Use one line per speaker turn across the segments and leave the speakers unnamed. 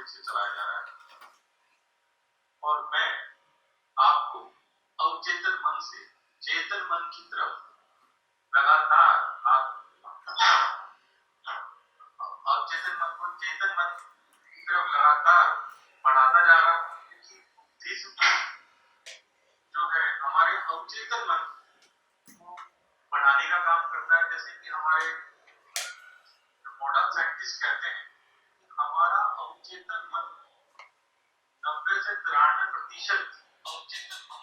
तेजी से चलाया जा रहा है और मैं आपको अवचेतन मन से चेतन मन की तरफ लगातार अवचेतन मन को चेतन मन की तरफ लगातार बढ़ाता जा रहा हूँ, क्योंकि बुद्धि जो है हमारे अवचेतन मन को बढ़ाने का काम करता है। जैसे कि हमारे मॉडर्न साइंटिस्ट कहते हैं हमारा अवचेतन मन 90 से 93%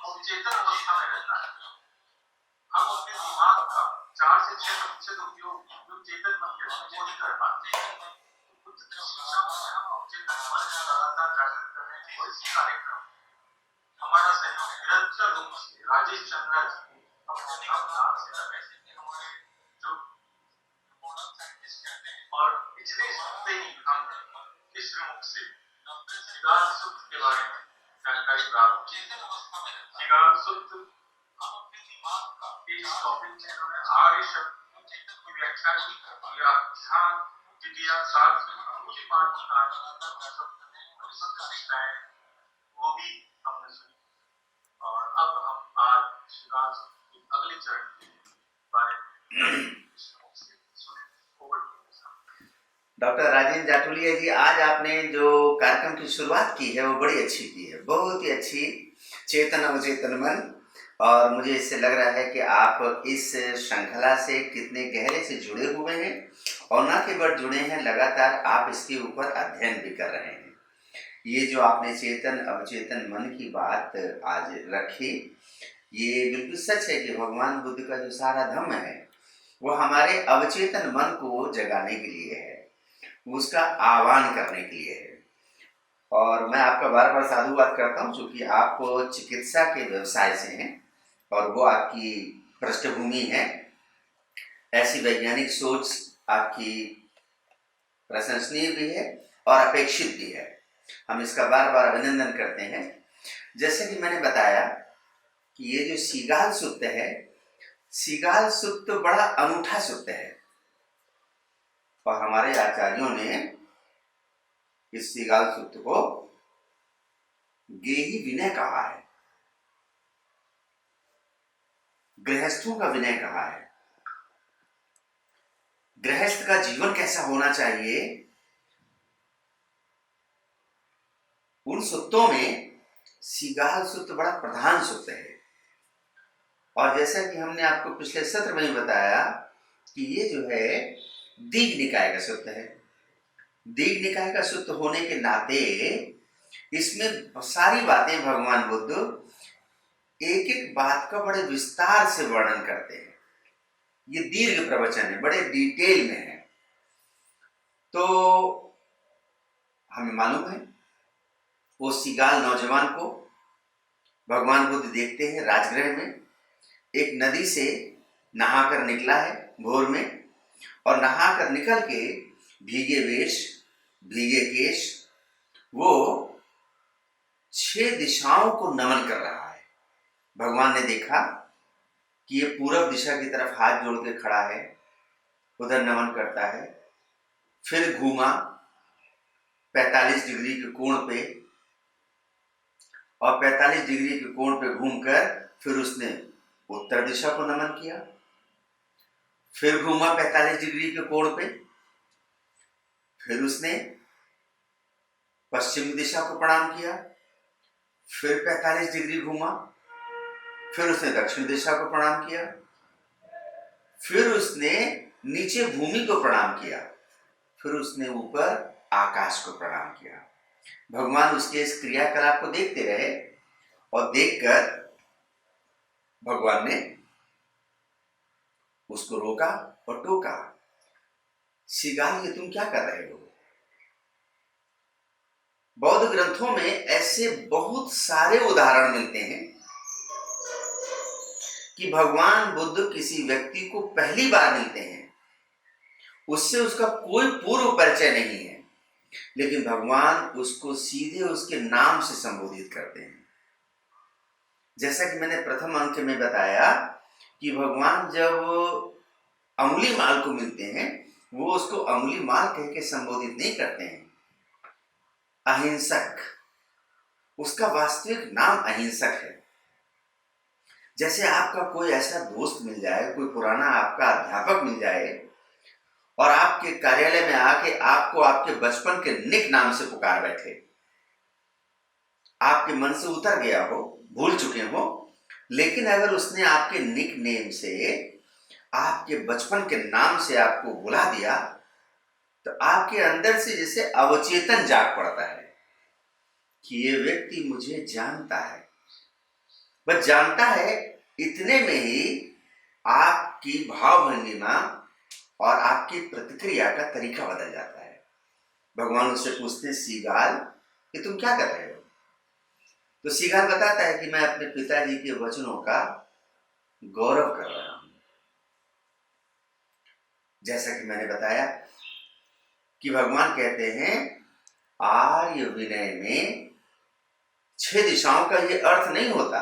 अवचेतन अवस्था में रहता है। हम अपने दिमाग का 4 से 6% उपयोग जो चेतन मन के वो नहीं कर पाते। कुछ शिक्षाओं में हम अवचेतन मन को लगातार जागृत कर रहे हैं और इसी कार्यक्रम हमारा सहयोग निरंतर रूप से राजेश चंद्रा जी अपने नाम से कर रहे हैं। हमारे जो मॉडर्न साइंटिस्ट कहते हैं और पिछले हफ्ते ही हम इस मुख से शिगाल सूत्र के बारे में जानकारी प्राप्त की। शिगाल सूत्र हम अपने दिमाग का इस टॉपिक में उन्होंने आर्य शब्द की व्याख्या की या ध्यान विद्या साथ अंगुली पाठ का वो भी हमने सुनी। और अब हम आज शिगाल सूत्र के अगले चरण के बारे में
डॉक्टर राजेंद्र जाटुलिया जी, आज आपने जो कार्यक्रम की शुरुआत की है वो बड़ी अच्छी की है, बहुत ही अच्छी। चेतन अवचेतन मन, और मुझे इससे लग रहा है कि आप इस श्रृंखला से कितने गहरे से जुड़े हुए हैं और न केवल जुड़े हैं, लगातार आप इसके ऊपर अध्ययन भी कर रहे हैं। ये जो आपने चेतन अवचेतन मन की बात आज रखी, ये बिल्कुल सच है कि भगवान बुद्ध का जो सारा धम्म है वो हमारे अवचेतन मन को जगाने के लिए है, उसका आह्वान करने के लिए है। और मैं आपका बार बार साधुवाद करता हूँ, क्योंकि आप चिकित्सा के व्यवसाय से हैं और वो आपकी पृष्ठभूमि है। ऐसी वैज्ञानिक सोच आपकी प्रशंसनीय भी है और अपेक्षित भी है। हम इसका बार बार अभिनंदन करते हैं। जैसे कि मैंने बताया कि ये जो शिगाल सूत्र है, शिगाल सूत्र बड़ा अनूठा सूत्र है और हमारे आचार्यों ने इस शिगाल सूत्र को गेही विनय कहा है, गृहस्थों का विनय कहा है। गृहस्थ का जीवन कैसा होना चाहिए, उन सूत्रों में शिगाल सूत्र बड़ा प्रधान सूत्र है। और जैसा कि हमने आपको पिछले सत्र में बताया कि ये जो है दीघ निकाय का सूत्र है। दीघ निकाय का सूत्र होने के नाते इसमें सारी बातें भगवान बुद्ध एक एक बात का बड़े विस्तार से वर्णन करते हैं। ये दीर्घ प्रवचन है, बड़े डिटेल में है। तो हमें मालूम है वो शिगाल नौजवान को भगवान बुद्ध देखते हैं राजगृह में, एक नदी से नहाकर निकला है भोर में, और नहाकर निकल के भीगे वेश भीगे केश वो 6 दिशाओं को नमन कर रहा है। भगवान ने देखा कि ये पूरब दिशा की तरफ हाथ जोड़ के खड़ा है, उधर नमन करता है। फिर घूमा 45 डिग्री के कोण पे, और 45 डिग्री के कोण पे घूमकर फिर उसने उत्तर दिशा को नमन किया। फिर घूमा 45 डिग्री के कोण पे, फिर उसने पश्चिम दिशा को प्रणाम किया। फिर 45 डिग्री घूमा, फिर उसने दक्षिण दिशा को प्रणाम किया। फिर उसने नीचे भूमि को प्रणाम किया। फिर उसने ऊपर आकाश को प्रणाम किया। भगवान उसके इस क्रियाकलाप को देखते रहे और देखकर भगवान ने उसको रोका और टोका, शिगाल ये तुम क्या कर रहे हो? बौद्ध ग्रंथों में ऐसे बहुत सारे उदाहरण मिलते हैं कि भगवान बुद्ध किसी व्यक्ति को पहली बार मिलते हैं, उससे उसका कोई पूर्व परिचय नहीं है, लेकिन भगवान उसको सीधे उसके नाम से संबोधित करते हैं। जैसा कि मैंने प्रथम अंक में बताया कि भगवान जब अंगुली माल को मिलते हैं, वो उसको अंगुली माल कह के संबोधित नहीं करते हैं। अहिंसक, उसका वास्तविक नाम अहिंसक है। जैसे आपका कोई ऐसा दोस्त मिल जाए, कोई पुराना आपका अध्यापक मिल जाए और आपके कार्यालय में आके आपको आपके बचपन के निक नाम से पुकार बैठे, आपके मन से उतर गया हो, भूल चुके हो, लेकिन अगर उसने आपके निक नेम से, आपके बचपन के नाम से आपको बुला दिया, तो आपके अंदर से जैसे अवचेतन जाग पड़ता है कि ये व्यक्ति मुझे जानता है। बस जानता है, इतने में ही आपकी भाव भंगिमा और आपकी प्रतिक्रिया का तरीका बदल जाता है। भगवान उससे पूछते, सीगाल कि तुम क्या कर रहे हो? तो सीगाल बताता है कि मैं अपने पिताजी के वचनों का गौरव कर रहा हूं। जैसा कि मैंने बताया कि भगवान कहते हैं आर्य विनय में 6 दिशाओं का ये अर्थ नहीं होता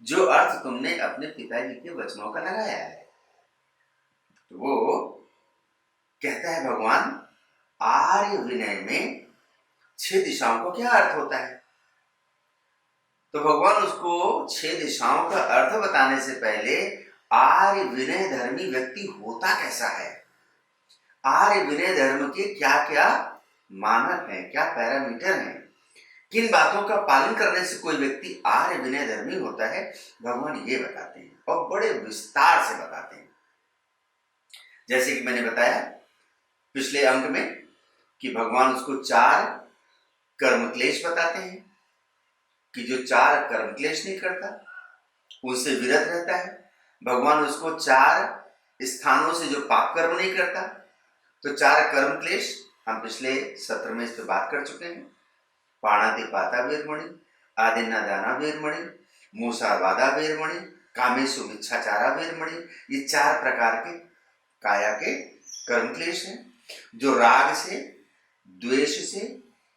जो अर्थ तुमने अपने पिताजी के वचनों का लगाया है। तो वो कहता है भगवान, आर्य विनय में 6 दिशाओं का क्या अर्थ होता है? तो भगवान उसको 6 दिशाओं का अर्थ बताने से पहले आर्य विनय धर्मी व्यक्ति होता कैसा है, आर्य विनय धर्म के क्या क्या मानक हैं, क्या पैरामीटर हैं, किन बातों का पालन करने से कोई व्यक्ति आर्य विनय धर्मी होता है, भगवान ये बताते हैं और बड़े विस्तार से बताते हैं। जैसे कि मैंने बताया पिछले अंक में कि भगवान उसको 4 कर्म क्लेश बताते हैं कि जो 4 कर्म क्लेश नहीं करता, उनसे विरत रहता है। भगवान उसको 4 स्थानों से जो पाप कर्म नहीं करता, तो 4 कर्म क्लेश हम पिछले सत्र में इस पर बात कर चुके हैं। पाणातिपाता वेरमणि, आदिन्ना दाना वेरमणि, मूसावादा वेरमणि, कामेशु मिच्छाचारा वेरमणि, ये 4 प्रकार के काया के कर्म क्लेश हैं जो राग से, द्वेष से,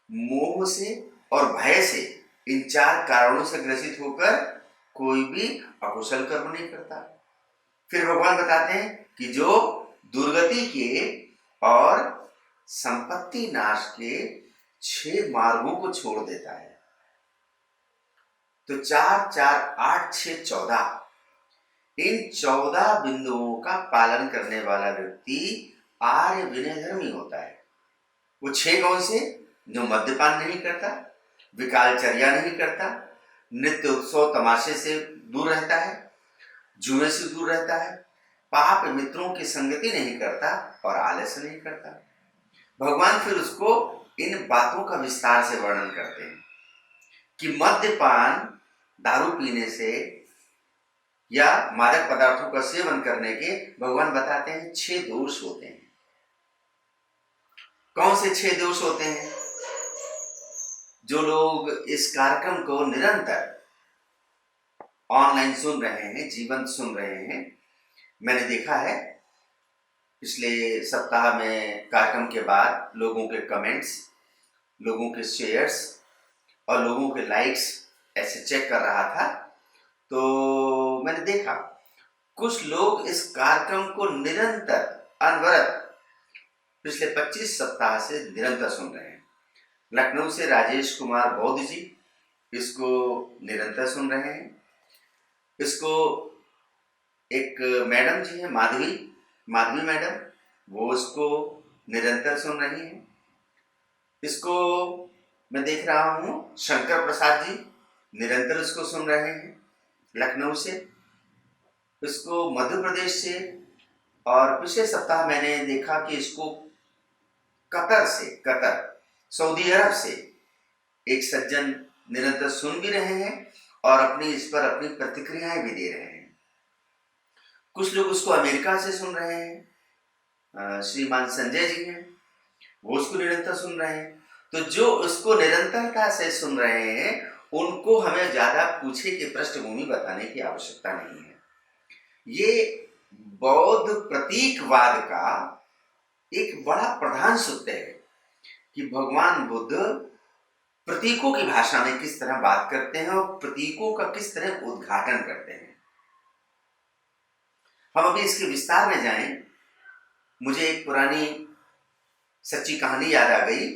मोह से और भय से, इन 4 कारणों से ग्रसित होकर कोई भी अकुशल कर्म नहीं करता। फिर भगवान बताते हैं कि जो दुर्गति के और संपत्ति नाश के 6 मार्गों को छोड़ देता है, तो 4, 4, 8, 6, 14, इन 14 बिंदुओं का पालन करने वाला व्यक्ति आर्य विनय धर्मी होता है। वो 6 कौन से? जो मद्यपान नहीं करता, विकालचर्या नहीं करता, नित्य उत्सव तमाशे से दूर रहता है, जुए से दूर रहता है, पाप मित्रों की संगति नहीं करता और आलस्य नहीं करता। भगवान फिर उसको इन बातों का विस्तार से वर्णन करते हैं कि मद्यपान, दारू पीने से या मादक पदार्थों का सेवन करने के भगवान बताते हैं 6 दोष होते हैं। कौन से 6 दोष होते हैं? जो लोग इस कार्यक्रम को निरंतर ऑनलाइन सुन रहे हैं, जीवंत सुन रहे हैं, मैंने देखा है पिछले सप्ताह में कार्यक्रम के बाद लोगों के कमेंट्स, लोगों के शेयर्स और लोगों के लाइक्स ऐसे चेक कर रहा था, तो मैंने देखा कुछ लोग इस कार्यक्रम को निरंतर अनवरत पिछले 25 सप्ताह से निरंतर सुन रहे हैं। लखनऊ से राजेश कुमार बौद्ध जी इसको निरंतर सुन रहे हैं। इसको एक मैडम जी हैं, माधवी मैडम, वो इसको निरंतर सुन रही हैं। इसको मैं देख रहा हूँ शंकर प्रसाद जी निरंतर इसको सुन रहे हैं लखनऊ से। इसको मध्य प्रदेश से, और पिछले सप्ताह मैंने देखा कि इसको कतर सऊदी अरब से एक सज्जन निरंतर सुन भी रहे हैं और इस पर अपनी प्रतिक्रियाएं भी दे रहे हैं। कुछ लोग उसको अमेरिका से सुन रहे हैं, श्रीमान संजय जी हैं, वो उसको निरंतर सुन रहे हैं। तो जो उसको निरंतरता से सुन रहे हैं उनको हमें ज्यादा पूछे की पृष्ठभूमि बताने की आवश्यकता नहीं है। ये बौद्ध प्रतीकवाद का एक बड़ा प्रधान सूत्र है कि भगवान बुद्ध प्रतीकों की भाषा में किस तरह बात करते हैं और प्रतीकों का किस तरह उद्घाटन करते हैं। हम अभी इसके विस्तार में जाएं। मुझे एक पुरानी सच्ची कहानी याद आ गई।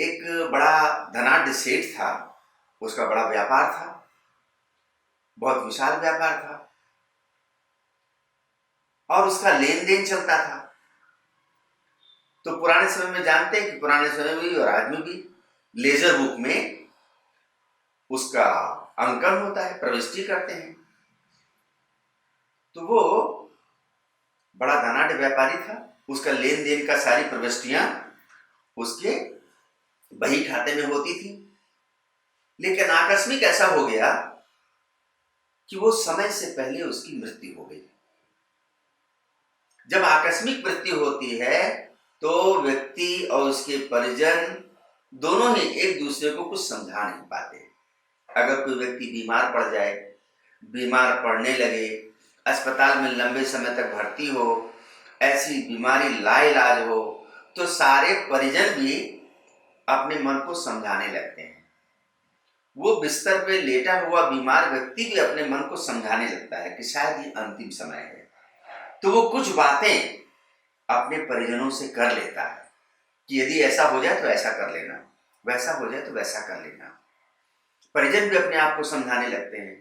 एक बड़ा धनाढ्य सेठ था, उसका बड़ा व्यापार था, बहुत विशाल व्यापार था और उसका लेन देन चलता था। तो पुराने समय में जानते हैं कि पुराने समय में भी और आज में भी लेजर बुक में उसका अंकन होता है, प्रविष्टि करते हैं। तो वो बड़ा धनाढ्य व्यापारी था, उसका लेन देन का सारी प्रविष्टियां उसके बही खाते में होती थी। लेकिन आकस्मिक ऐसा हो गया कि वो समय से पहले उसकी मृत्यु हो गई। जब आकस्मिक मृत्यु होती है तो व्यक्ति और उसके परिजन दोनों ही एक दूसरे को कुछ समझा नहीं पाते। अगर कोई व्यक्ति बीमार पड़ जाए, बीमार पड़ने लगे, अस्पताल में लंबे समय तक भर्ती हो, ऐसी बीमारी लाइलाज हो, तो सारे परिजन भी अपने मन को समझाने लगते हैं। वो बिस्तर पे लेटा हुआ बीमार व्यक्ति भी अपने मन को समझाने लगता है कि शायद ये अंतिम समय है। तो वो कुछ बातें अपने परिजनों से कर लेता है कि यदि ऐसा हो जाए तो ऐसा कर लेना, वैसा हो जाए तो वैसा कर लेना। परिजन भी अपने आप को समझाने लगते हैं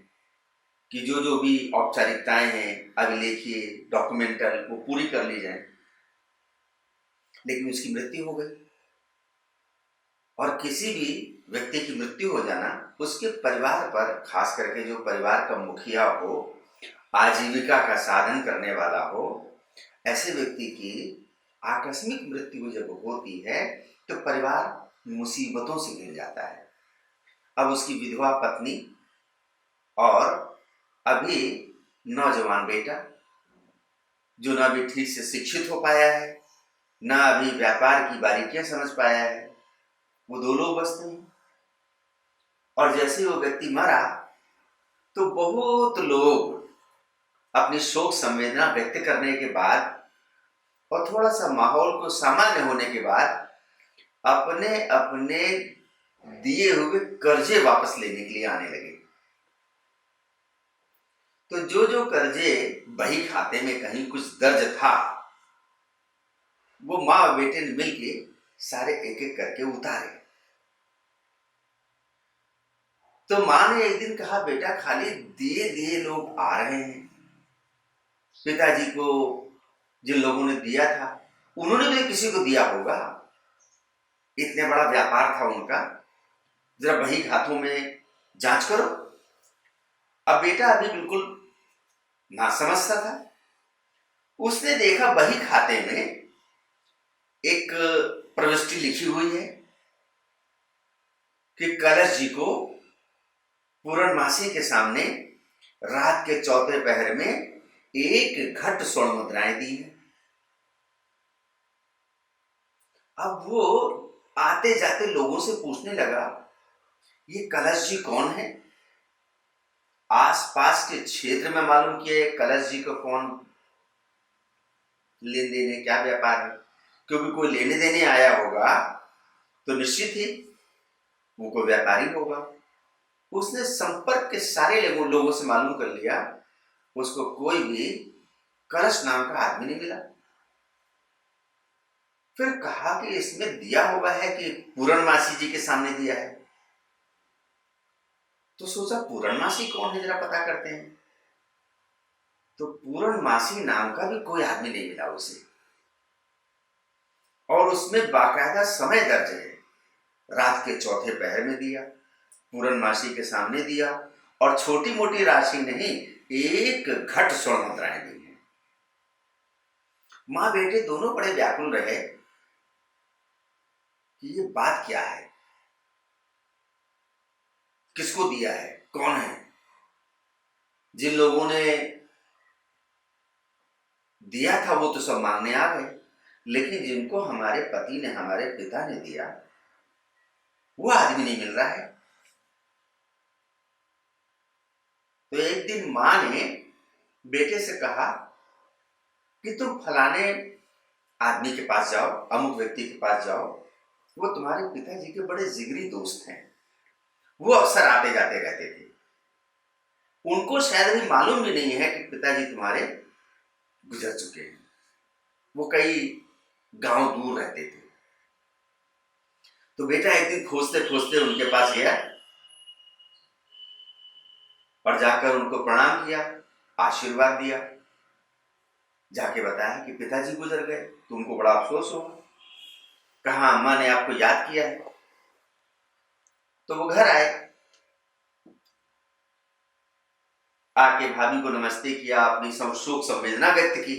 कि जो जो भी औपचारिकताएं हैं, अभिलेखीय, डॉक्यूमेंटल, वो पूरी कर ली जाए। लेकिन उसकी मृत्यु हो गई। और किसी भी व्यक्ति की मृत्यु हो जाना उसके परिवार पर, खास करके जो परिवार का मुखिया हो, आजीविका का साधन करने वाला हो, ऐसे व्यक्ति की आकस्मिक मृत्यु जब होती है तो परिवार मुसीबतों से घिर जाता है। अब उसकी विधवा पत्नी और अभी नौजवान बेटा, जो ना अभी ठीक से शिक्षित हो पाया है, ना अभी व्यापार की बारीकियां समझ पाया है, वो दो लोग बसते हैं। और जैसे वो व्यक्ति मरा तो बहुत लोग अपनी शोक संवेदना व्यक्त करने के बाद और थोड़ा सा माहौल को सामान्य होने के बाद अपने अपने दिए हुए कर्जे वापस लेने के लिए आने लगे। तो जो जो कर्जे बही खाते में कहीं कुछ दर्ज था, वो माँ और बेटे ने मिलके सारे एक एक करके उतारे। तो माँ ने एक दिन कहा, बेटा खाली दिए दिए लोग आ रहे हैं। पिताजी को जिन लोगों ने दिया था उन्होंने भी किसी को दिया होगा, इतने बड़ा व्यापार था उनका, जरा बही खातों में जांच करो। अब बेटा अभी बिल्कुल नासमझ सा था, उसने देखा बही खाते में एक प्रविष्टि लिखी हुई है कि कलश जी को पूर्णमासी के सामने रात के चौथे पहर में एक घट स्वर्ण मुद्राएं दी है। अब वो आते जाते लोगों से पूछने लगा, ये कलश जी कौन है? आसपास के क्षेत्र में मालूम किया कलश जी को कौन लेन देन है, क्या व्यापार है, क्योंकि कोई लेने देने आया होगा तो निश्चित ही वो कोई व्यापारी होगा। उसने संपर्क के सारे लोगों से मालूम कर लिया, उसको कोई भी कलश नाम का आदमी नहीं मिला। फिर कहा कि इसमें दिया हुआ है कि पूर्णमासी जी के सामने दिया है। तो सोचा पूर्णमासी कौन है, जरा पता करते हैं। तो पूर्णमासी नाम का भी कोई आदमी नहीं मिला उसे, और उसमें बाकायदा समय दर्ज है, रात के चौथे पहर में दिया, पूर्णमासी के सामने दिया, और छोटी मोटी राशि नहीं, एक घट स्वर्ण मुद्राएं दी हैं। मां बेटे दोनों बड़े व्याकुल रहे कि ये बात क्या है, किसको दिया है, कौन है। जिन लोगों ने दिया था वो तो सब मांगने आ गए, लेकिन जिनको हमारे पति ने, हमारे पिता ने दिया, वो आदमी नहीं मिल रहा है। तो एक दिन मां ने बेटे से कहा कि तुम फलाने आदमी के पास जाओ, अमुक व्यक्ति के पास जाओ, वो तुम्हारे पिताजी के बड़े जिगरी दोस्त हैं, वो अक्सर आते जाते रहते थे। उनको शायद भी मालूम भी नहीं है कि पिताजी तुम्हारे गुजर चुके हैं, वो कई गांव दूर रहते थे। तो बेटा एक दिन खोजते खोजते उनके पास गया और जाकर उनको प्रणाम किया, आशीर्वाद दिया। जाके बताया कि पिताजी गुजर गए, तुमको बड़ा अफसोस होगा। कहा अम्मा ने आपको याद किया है। तो वो घर आए, आके भाभी को नमस्ते किया, अपनी शोक संवेदना व्यक्त की।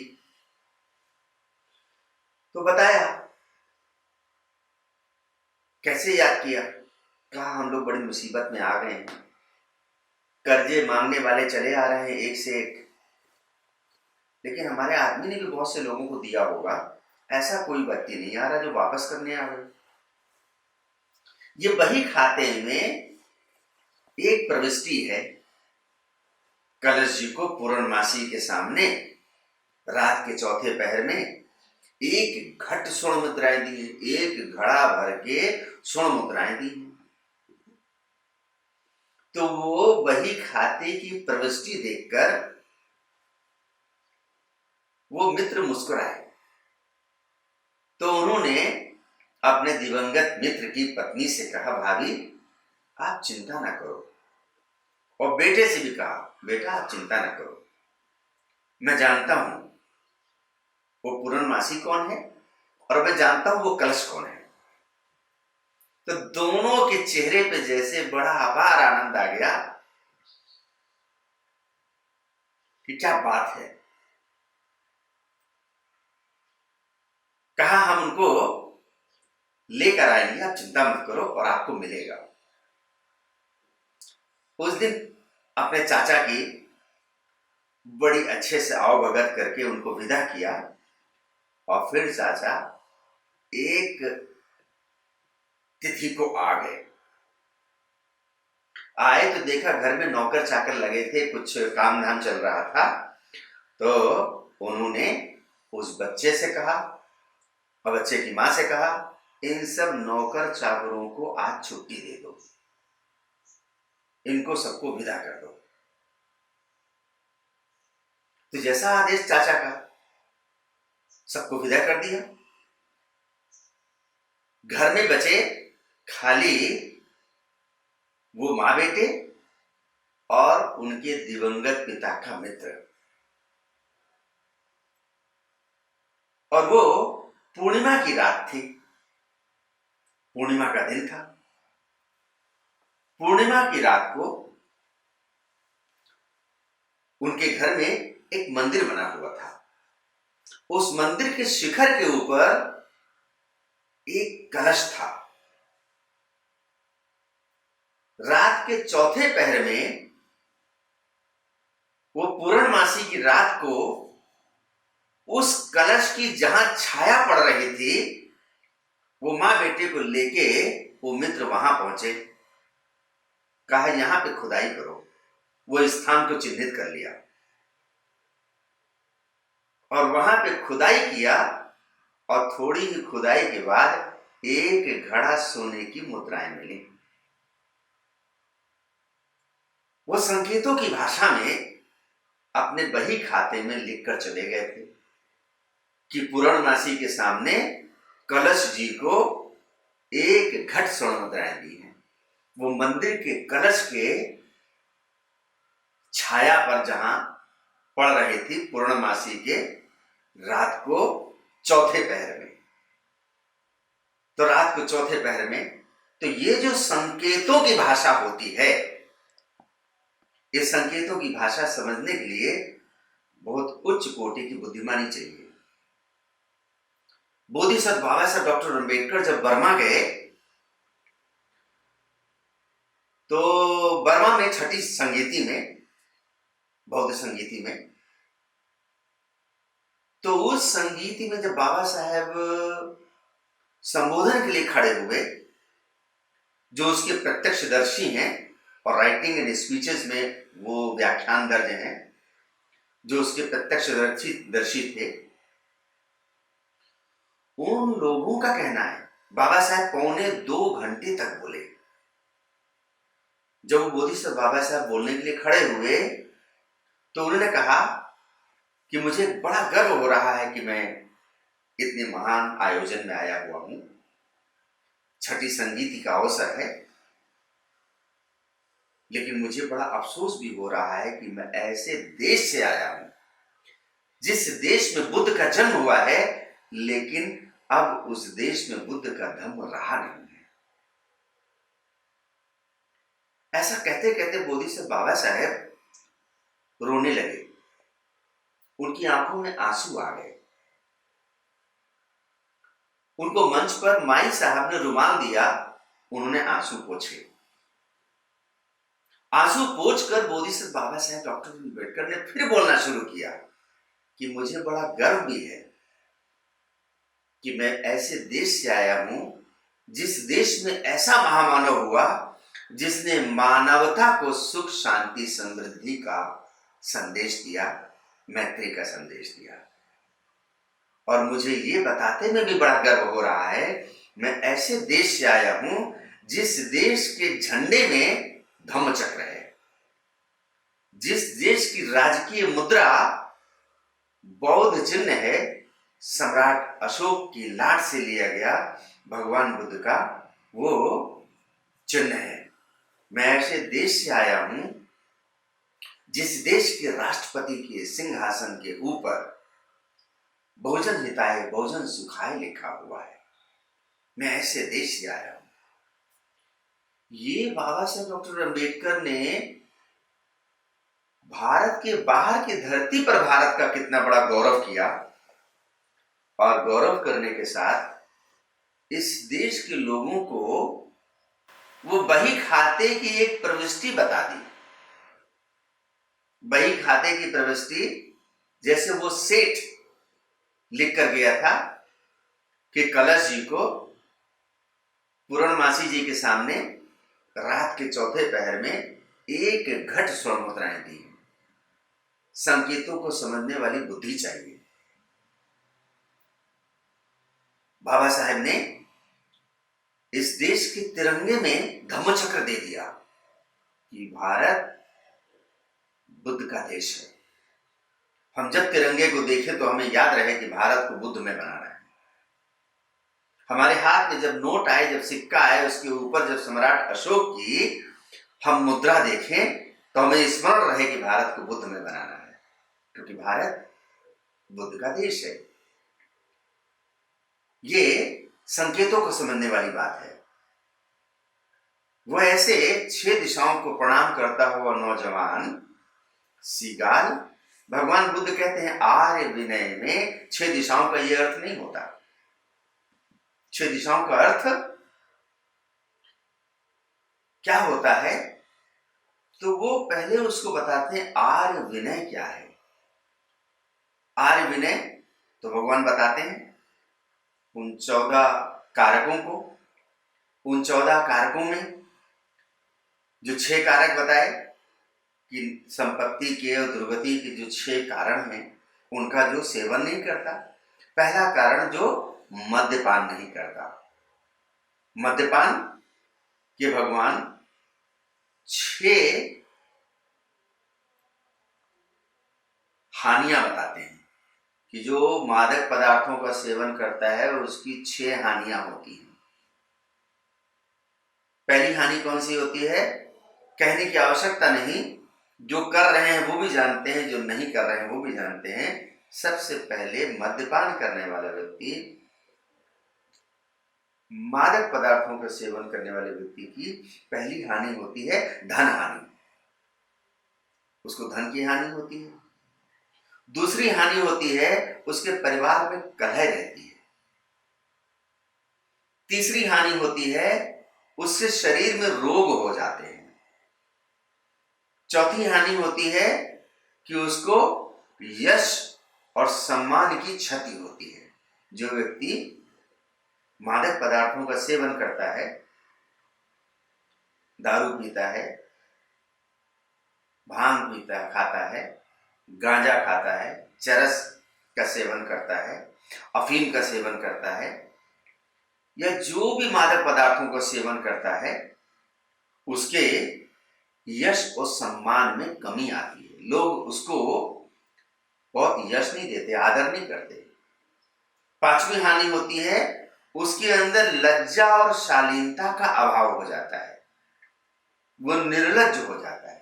तो बताया कैसे याद किया। कहा हम लोग बड़ी मुसीबत में आ गए हैं, कर्जे मांगने वाले चले आ रहे हैं एक से एक, लेकिन हमारे आदमी ने भी बहुत से लोगों को दिया होगा, ऐसा कोई व्यक्ति नहीं आ रहा जो वापस करने आ गए। ये बही खाते में एक प्रविष्टि है, कलश जी को पूर्णमासी के सामने रात के चौथे पहर में एक घट स्वर्ण मुद्राएं दी है, एक घड़ा भर के स्वर्ण मुद्राएं दी है। तो वो बही खाते की प्रविष्टि देखकर वो मित्र मुस्कुराए। तो उन्होंने अपने दिवंगत मित्र की पत्नी से कहा, भाभी आप चिंता ना करो, और बेटे से भी कहा, बेटा आप चिंता ना करो, मैं जानता हूं वो पूर्णमासी कौन है और मैं जानता हूं वो कलश कौन है। तो दोनों के चेहरे पे जैसे बड़ा अपार आनंद आ गया कि क्या बात है। कहा हम उनको लेकर आएंगे, आप चिंता मत करो और आपको मिलेगा। उस दिन अपने चाचा की बड़ी अच्छे से आवभगत करके उनको विदा किया और फिर चाचा एक तिथि को आ गए। आए तो देखा घर में नौकर चाकर लगे थे, कुछ काम धाम चल रहा था। तो उन्होंने उस बच्चे से कहा और बच्चे की मां से कहा, इन सब नौकर चाकरों को आज छुट्टी दे दो, इनको सबको विदा कर दो। तो जैसा आदेश चाचा का, सबको विदा कर दिया। घर में बचे खाली वो मां बेटे और उनके दिवंगत पिता का मित्र। और वो पूर्णिमा की रात थी, पूर्णिमा का दिन था। पूर्णिमा की रात को उनके घर में एक मंदिर बना हुआ था। उस मंदिर के शिखर के ऊपर एक कलश था। रात के चौथे पहर में वो पूर्णमासी की रात को उस कलश की जहां छाया पड़ रही थी, वो मां बेटे को लेके वो मित्र वहां पहुंचे। कहा यहां पे खुदाई करो। वो स्थान को चिन्हित कर लिया और वहां पे खुदाई किया और थोड़ी ही खुदाई के बाद एक घड़ा सोने की मुद्राएं मिली। वो संकेतों की भाषा में अपने बही खाते में लिखकर चले गए थे कि पूर्णमासी के सामने कलश जी को एक घट स्वर्ण मुद्राएं दी हैं। वो मंदिर के कलश के छाया पर जहां पड़ रही थी पूर्णमासी के रात को चौथे पहर में। तो रात को चौथे पहर में, तो ये जो संकेतों की भाषा होती है, ये संकेतों की भाषा समझने के लिए बहुत उच्च कोटि की बुद्धिमानी चाहिए। बोधिसत्व बाबा साहब डॉक्टर अम्बेडकर जब बर्मा गए तो बर्मा में छठी संगीति में, बौद्ध संगीति में, तो उस संगीति में जब बाबा साहब संबोधन के लिए खड़े हुए, जो उसके प्रत्यक्षदर्शी हैं और राइटिंग एंड स्पीचेस में वो व्याख्यान दर्ज हैं, जो उसके प्रत्यक्षदर्शी थे, उन लोगों का कहना है बाबा साहब 1.25 घंटे तक बोले। जब बोधिसत्व बाबा साहब बोलने के लिए खड़े हुए तो उन्होंने कहा कि मुझे बड़ा गर्व हो रहा है कि मैं इतने महान आयोजन में आया हुआ हूं। छठी संगीति का अवसर है, लेकिन मुझे बड़ा अफसोस भी हो रहा है कि मैं ऐसे देश से आया हूं जिस देश में बुद्ध का जन्म हुआ है, लेकिन अब उस देश में बुद्ध का धम्म रहा नहीं है। ऐसा कहते कहते बोधिसत्व बाबा साहेब रोने लगे, उनकी आंखों में आंसू आ गए। उनको मंच पर माई साहब ने रुमाल दिया, उन्होंने आंसू पोंछे। आंसू पोंछ कर बोधिसत्व बाबा साहेब डॉक्टर अम्बेडकर ने फिर बोलना शुरू किया कि मुझे बड़ा गर्व भी है कि मैं ऐसे देश से आया हूं जिस देश में ऐसा महामानव हुआ जिसने मानवता को सुख शांति समृद्धि का संदेश दिया, मैत्री का संदेश दिया। और मुझे ये बताते में भी बड़ा गर्व हो रहा है, मैं ऐसे देश से आया हूं जिस देश के झंडे में धम्म चक्र है, जिस देश की राजकीय मुद्रा बौद्ध चिन्ह है, सम्राट अशोक की लाट से लिया गया भगवान बुद्ध का वो चिन्ह है। मैं ऐसे देश से आया हूं जिस देश के राष्ट्रपति के सिंहासन के ऊपर बहुजन हिताय बहुजन सुखाय लिखा हुआ है। मैं ऐसे देश से आया हूं। ये बाबा साहब डॉक्टर अम्बेडकर ने भारत के बाहर की धरती पर भारत का कितना बड़ा गौरव किया, और गौरव करने के साथ इस देश के लोगों को वो बही खाते की एक प्रविष्टि बता दी। बही खाते की प्रविष्टि, जैसे वो सेठ लिख कर गया था कि कलश जी को पूर्णमासी जी के सामने रात के चौथे पहर में एक घट स्वर्ण मुद्राएं दी। संकेतों को समझने वाली बुद्धि चाहिए। बाबा साहब ने इस देश के तिरंगे में धम्म चक्र दे दिया कि भारत बुद्ध का देश है। हम जब तिरंगे को देखें तो हमें याद रहे कि भारत को बुद्ध में बनाना है। हमारे हाथ में जब नोट आए, जब सिक्का आए, उसके ऊपर जब सम्राट अशोक की हम मुद्रा देखें तो हमें स्मरण रहे कि भारत को बुद्ध में बनाना है, क्योंकि भारत बुद्ध का देश है। ये संकेतों को समझने वाली बात है। वो ऐसे 6 दिशाओं को प्रणाम करता हुआ नौजवान सीगाल, भगवान बुद्ध कहते हैं आर्य विनय में 6 दिशाओं का ये अर्थ नहीं होता। 6 दिशाओं का अर्थ क्या होता है, तो वो पहले उसको बताते हैं आर्य विनय क्या है। आर्य विनय तो भगवान बताते हैं उन 14 कारकों को। उन 14 कारकों में जो 6 कारक बताए कि संपत्ति के और दुर्गति के जो 6 कारण हैं, उनका जो सेवन नहीं करता। पहला कारण जो मद्यपान नहीं करता। मद्यपान के भगवान 6 हानियां बताते हैं कि जो मादक पदार्थों का सेवन करता है उसकी 6 हानियां होती हैं। पहली हानि कौन सी होती है, कहने की आवश्यकता नहीं, जो कर रहे हैं वो भी जानते हैं, जो नहीं कर रहे हैं वो भी जानते हैं। सबसे पहले मद्यपान करने वाला व्यक्ति, मादक पदार्थों का सेवन करने वाले व्यक्ति की पहली हानि होती है धन हानि। उसको धन की हानि होती है। दूसरी हानि होती है उसके परिवार में कलह रहती है। तीसरी हानि होती है उससे शरीर में रोग हो जाते हैं। चौथी हानि होती है कि उसको यश और सम्मान की क्षति होती है। जो व्यक्ति मादक पदार्थों का सेवन करता है, दारू पीता है, भांग पीता खाता है, गांजा खाता है, चरस का सेवन करता है, अफीम का सेवन करता है, या जो भी मादक पदार्थों का सेवन करता है, उसके यश और सम्मान में कमी आती है। लोग उसको बहुत यश नहीं देते, आदर नहीं करते। 5वीं हानि होती है उसके अंदर लज्जा और शालीनता का अभाव हो जाता है, वो निर्लज्ज हो जाता है।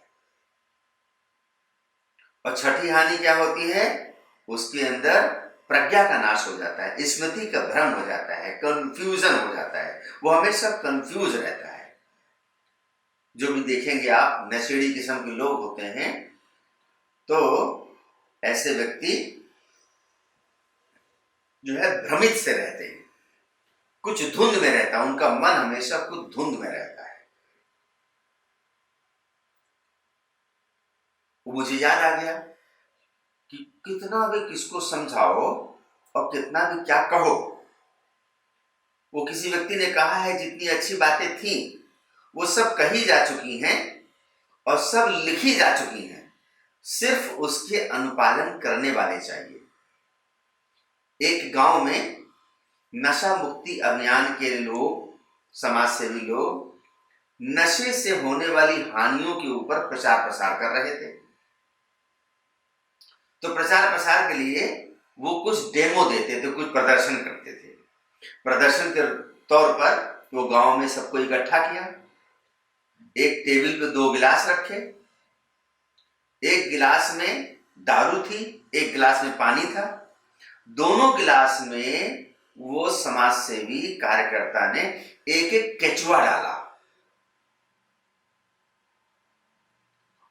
और छठी हानि क्या होती है, उसके अंदर प्रज्ञा का नाश हो जाता है, स्मृति का भ्रम हो जाता है, कंफ्यूजन हो जाता है, वो हमेशा कंफ्यूज रहता है। जो भी देखेंगे आप नशेड़ी किस्म के लोग होते हैं, तो ऐसे व्यक्ति जो है भ्रमित से रहते हैं, कुछ धुंध में रहता है, उनका मन हमेशा कुछ धुंध में रहता है। वो मुझे याद आ गया कि कितना भी किसको समझाओ और कितना भी क्या कहो, वो किसी व्यक्ति ने कहा है जितनी अच्छी बातें थी वो सब कही जा चुकी हैं और सब लिखी जा चुकी हैं, सिर्फ उसके अनुपालन करने वाले चाहिए। एक गांव में नशा मुक्ति अभियान के लोग, समाज सेवी लोग, नशे से होने वाली हानियों के ऊपर प्रचार प्रसार कर रहे थे। तो प्रचार प्रसार के लिए वो कुछ डेमो देते थे, कुछ प्रदर्शन करते थे। प्रदर्शन के तौर पर वो गांव में सबको इकट्ठा किया, एक टेबल पे 2 गिलास रखे, एक गिलास में दारू थी, एक गिलास में पानी था। दोनों गिलास में वो समाज सेवी कार्यकर्ता ने एक एक केचुआ डाला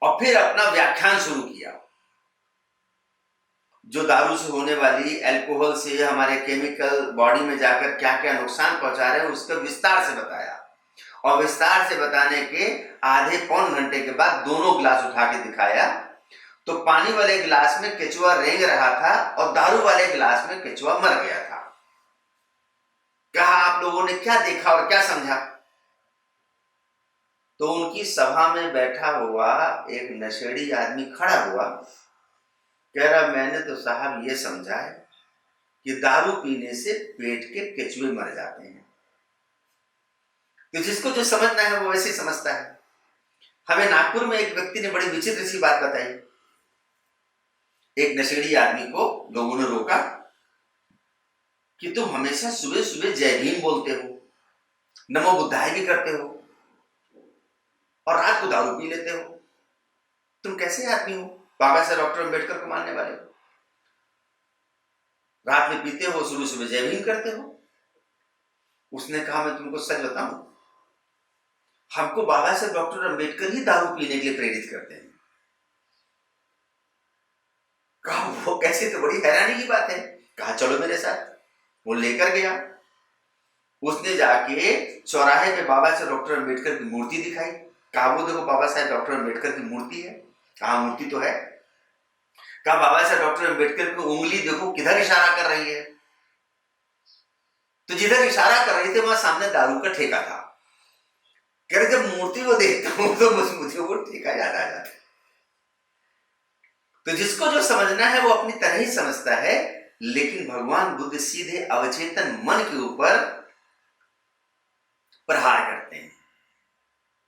और फिर अपना व्याख्यान शुरू किया। जो दारू से होने वाली, अल्कोहल से हमारे केमिकल बॉडी में जाकर क्या क्या नुकसान पहुंचा रहे हैं, उसका विस्तार से बताया। और विस्तार से बताने के आधे पौन घंटे के बाद दोनों गिलास उठा के दिखाया, तो पानी वाले गिलास में केचुआ रेंग रहा था और दारू वाले गिलास में केचुआ मर गया था। कहा, आप लोगों ने क्या देखा और क्या समझा? तो उनकी सभा में बैठा हुआ एक नशेड़ी आदमी खड़ा हुआ, कह रहा, मैंने तो साहब ये समझा है कि दारू पीने से पेट के केचुए मर जाते हैं। तो जिसको जो समझना है वो वैसे समझता है। हमें नागपुर में एक व्यक्ति ने बड़ी विचित्र सी बात बताई। एक नशेड़ी आदमी को लोगों ने रोका कि तुम हमेशा सुबह सुबह जय भीम बोलते हो, नमो बुद्धाय भी करते हो और रात को दारू पी लेते हो, तुम कैसे आदमी हो? बाबा साहब डॉक्टर अम्बेडकर को मानने वाले हो, रात में पीते हो, सुबह सुबह जय भीम करते हो। उसने कहा, मैं तुमको सच बताऊं, हमको बाबा साहब डॉक्टर अम्बेडकर ही दारू पीने के लिए प्रेरित करते हैं। कहा, वो कैसे? तो बड़ी हैरानी की बात है। कहा, चलो मेरे साथ। वो लेकर गया, उसने जाके चौराहे पे बाबा साहब डॉक्टर अम्बेडकर की मूर्ति दिखाई। कहा, वो देखो बाबा साहब डॉक्टर अम्बेडकर की मूर्ति है। कहा, मूर्ति तो है। कहा, बाबा साहब डॉक्टर अम्बेडकर की उंगली देखो किधर इशारा कर रही है। तो जिधर इशारा कर रही थी वहां सामने दारू का ठेका था। कह रहे, जब मूर्ति को देखता हूं तो मुझे वो ठेका याद आ जाता है। तो जिसको जो समझना है वो अपनी तरह ही समझता है, लेकिन भगवान बुद्ध सीधे अवचेतन मन के ऊपर प्रहार करते हैं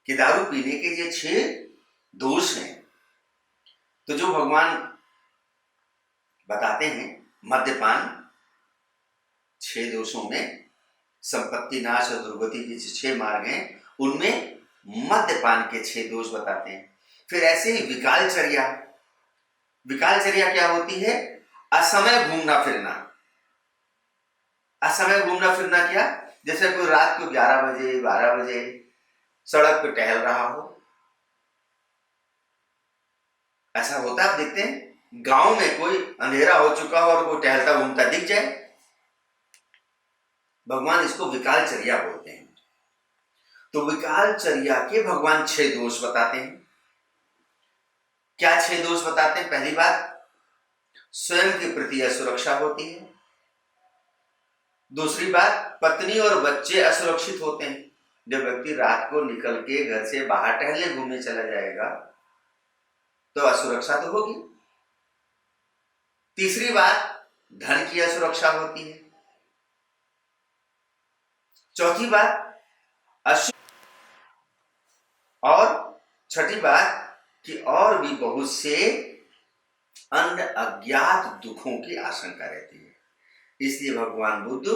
कि दारू पीने के ये 6 दोष हैं। तो जो भगवान बताते हैं, मद्यपान 6 दोषों में, संपत्ति नाश और दुर्गति के 6 मार्ग हैं, उनमें मद्यपान के 6 दोष बताते हैं। फिर ऐसे ही विकालचर्या। विकालचर्या क्या होती है? असमय घूमना फिरना। असमय घूमना फिरना क्या? जैसे कोई रात को 11 बजे 12 बजे सड़क पे टहल रहा हो। ऐसा होता आप देखते हैं गांव में, कोई अंधेरा हो चुका हो और कोई टहलता घूमता दिख जाए। भगवान इसको विकालचर्या बोलते हैं। तो विकालचर्या के भगवान 6 दोष बताते हैं। क्या 6 दोष बताते हैं? पहली बात, स्वयं के प्रति असुरक्षा होती है। दूसरी बात, पत्नी और बच्चे असुरक्षित होते हैं। जब व्यक्ति रात को निकल के घर से बाहर टहलने घूमने चला जाएगा तो असुरक्षा तो होगी। तीसरी बात, धन की असुरक्षा होती है। चौथी बात, और छठी बात कि और भी बहुत से अन्य अज्ञात दुखों की आशंका रहती है। इसलिए भगवान बुद्ध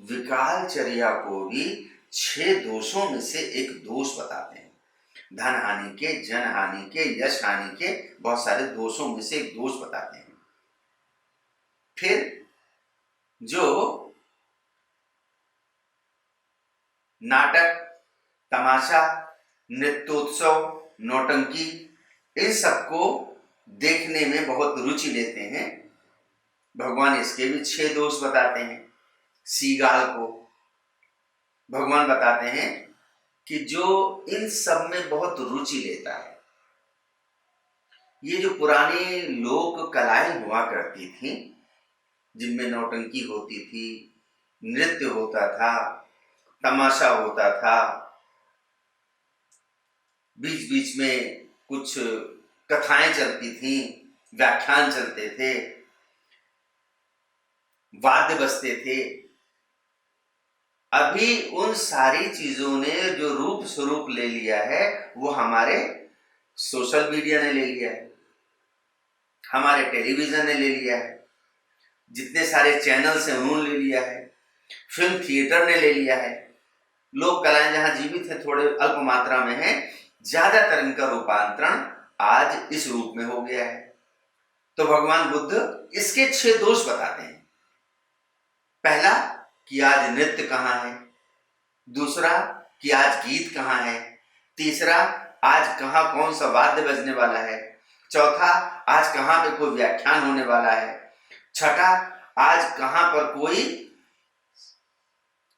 विकालचर्या को भी 6 दोषों में से एक दोष बताते हैं। धन हानि के, जन हानि के, यश हानि के बहुत सारे दोषों में से एक दोष बताते हैं। फिर जो नाटक, तमाशा, नृत्योत्सव, नौटंकी, इन सबको देखने में बहुत रुचि लेते हैं, भगवान इसके भी 6 दोष बताते हैं। सीगाल को भगवान बताते हैं कि जो इन सब में बहुत रुचि लेता है, ये जो पुरानी लोक कलाएं हुआ करती थी, जिनमें नौटंकी होती थी, नृत्य होता था, तमाशा होता था, बीच बीच में कुछ कथाएं चलती थी, व्याख्यान चलते थे, वाद्य बजते थे, अभी उन सारी चीजों ने जो रूप स्वरूप ले लिया है वो हमारे सोशल मीडिया ने ले लिया है, हमारे टेलीविजन ने ले लिया है, जितने सारे चैनल्स हैं उन्होंने ले लिया है, फिल्म थिएटर ने ले लिया है। लोक कलाएं जहां जीवित है थोड़े अल्प मात्रा में है, ज्यादातर इनका रूपांतरण आज इस रूप में हो गया है। तो भगवान बुद्ध इसके 6 दोष बताते हैं। पहला कि आज नृत्य कहाँ है, दूसरा कि आज गीत कहाँ है, तीसरा आज कहाँ कौन सा वाद्य बजने वाला है, चौथा आज कहाँ पे कोई व्याख्यान होने वाला है, छठा आज कहाँ पर कोई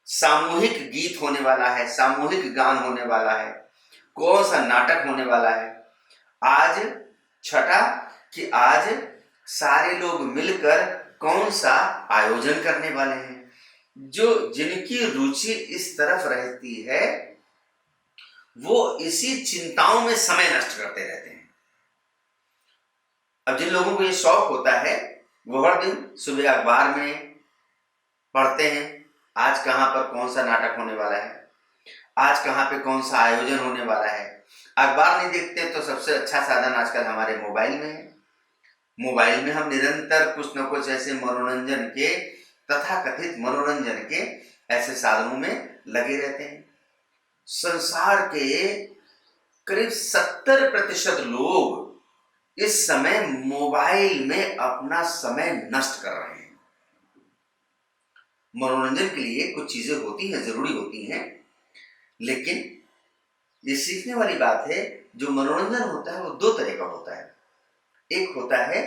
सामूहिक गीत होने वाला है, सामूहिक गान होने वाला है, कौन सा नाटक होने वाला है। आज छठा कि आज सारे लोग मिलकर कौन सा आयोजन करने वाले हैं। जो जिनकी रुचि इस तरफ रहती है वो इसी चिंताओं में समय नष्ट करते रहते हैं। अब जिन लोगों को ये शौक होता है वो हर दिन सुबह अखबार में पढ़ते हैं आज कहाँ पर कौन सा नाटक होने वाला है, आज कहाँ पे कौन सा आयोजन होने वाला है। अखबार नहीं देखते तो सबसे अच्छा साधन आजकल हमारे मोबाइल में है। मोबाइल में हम निरंतर कुछ न कुछ ऐसे मनोरंजन के, तथा कथित मनोरंजन के ऐसे साधनों में लगे रहते हैं। संसार के करीब 70% लोग इस समय मोबाइल में अपना समय नष्ट कर रहे हैं। मनोरंजन के लिए कुछ चीजें होती हैं, जरूरी होती हैं, लेकिन ये सीखने वाली बात है जो मनोरंजन होता है वो 2 तरह का होता है। एक होता है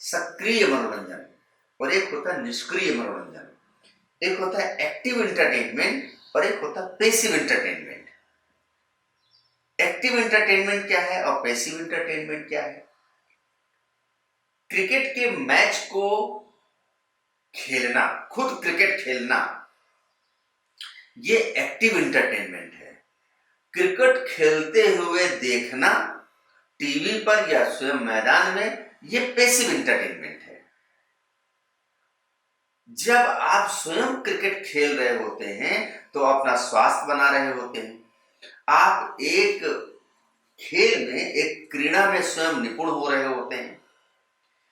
सक्रिय मनोरंजन और एक होता है निष्क्रिय मनोरंजन। एक होता है एक्टिव एंटरटेनमेंट और एक होता है पैसिव एंटरटेनमेंट। एक्टिव एंटरटेनमेंट क्या है और पैसिव एंटरटेनमेंट क्या है? क्रिकेट के मैच को खेलना, खुद क्रिकेट खेलना, ये एक्टिव एंटरटेनमेंट है। क्रिकेट खेलते हुए देखना टीवी पर या स्वयं मैदान में, ये पैसिव एंटरटेनमेंट है। जब आप स्वयं क्रिकेट खेल रहे होते हैं तो अपना स्वास्थ्य बना रहे होते हैं, आप एक खेल में, एक क्रीड़ा में स्वयं निपुण हो रहे होते हैं।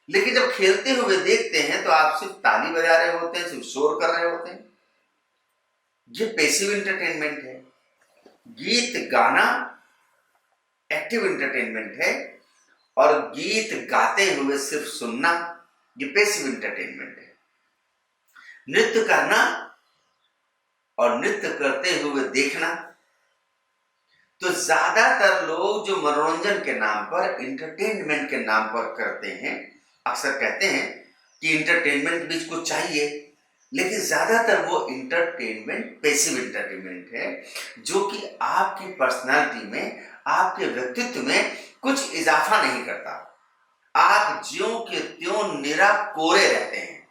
लेकिन जब खेलते हुए देखते हैं तो आप सिर्फ ताली बजा रहे होते हैं, सिर्फ शोर कर रहे होते हैं, ये पैसिव एंटरटेनमेंट है। गीत गाना एक्टिव एंटरटेनमेंट है और गीत गाते हुए सिर्फ सुनना ये पैसिव एंटरटेनमेंट है। नृत्य करना और नृत्य करते हुए देखना, तो ज्यादातर लोग जो मनोरंजन के नाम पर, एंटरटेनमेंट के नाम पर करते हैं, अक्सर कहते हैं कि इंटरटेनमेंट भी कुछ चाहिए, लेकिन ज्यादातर वो इंटरटेनमेंट पैसिव एंटरटेनमेंट है जो कि आपकी पर्सनालिटी में, आपके व्यक्तित्व में कुछ इजाफा नहीं करता। आप ज्यों के त्यों निराकोरे रहते हैं।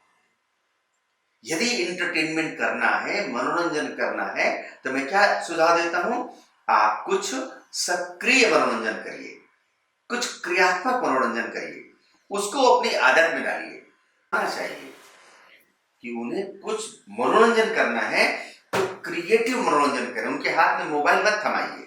यदि इंटरटेनमेंट करना है, मनोरंजन करना है, तो मैं क्या सुझाव देता हूं, आप कुछ सक्रिय मनोरंजन करिए, कुछ क्रियात्मक मनोरंजन करिए, उसको अपनी आदत में डालिए। आना चाहिए कि उन्हें कुछ मनोरंजन करना है तो क्रिएटिव मनोरंजन करें। उनके हाथ में मोबाइल मत थमाइए,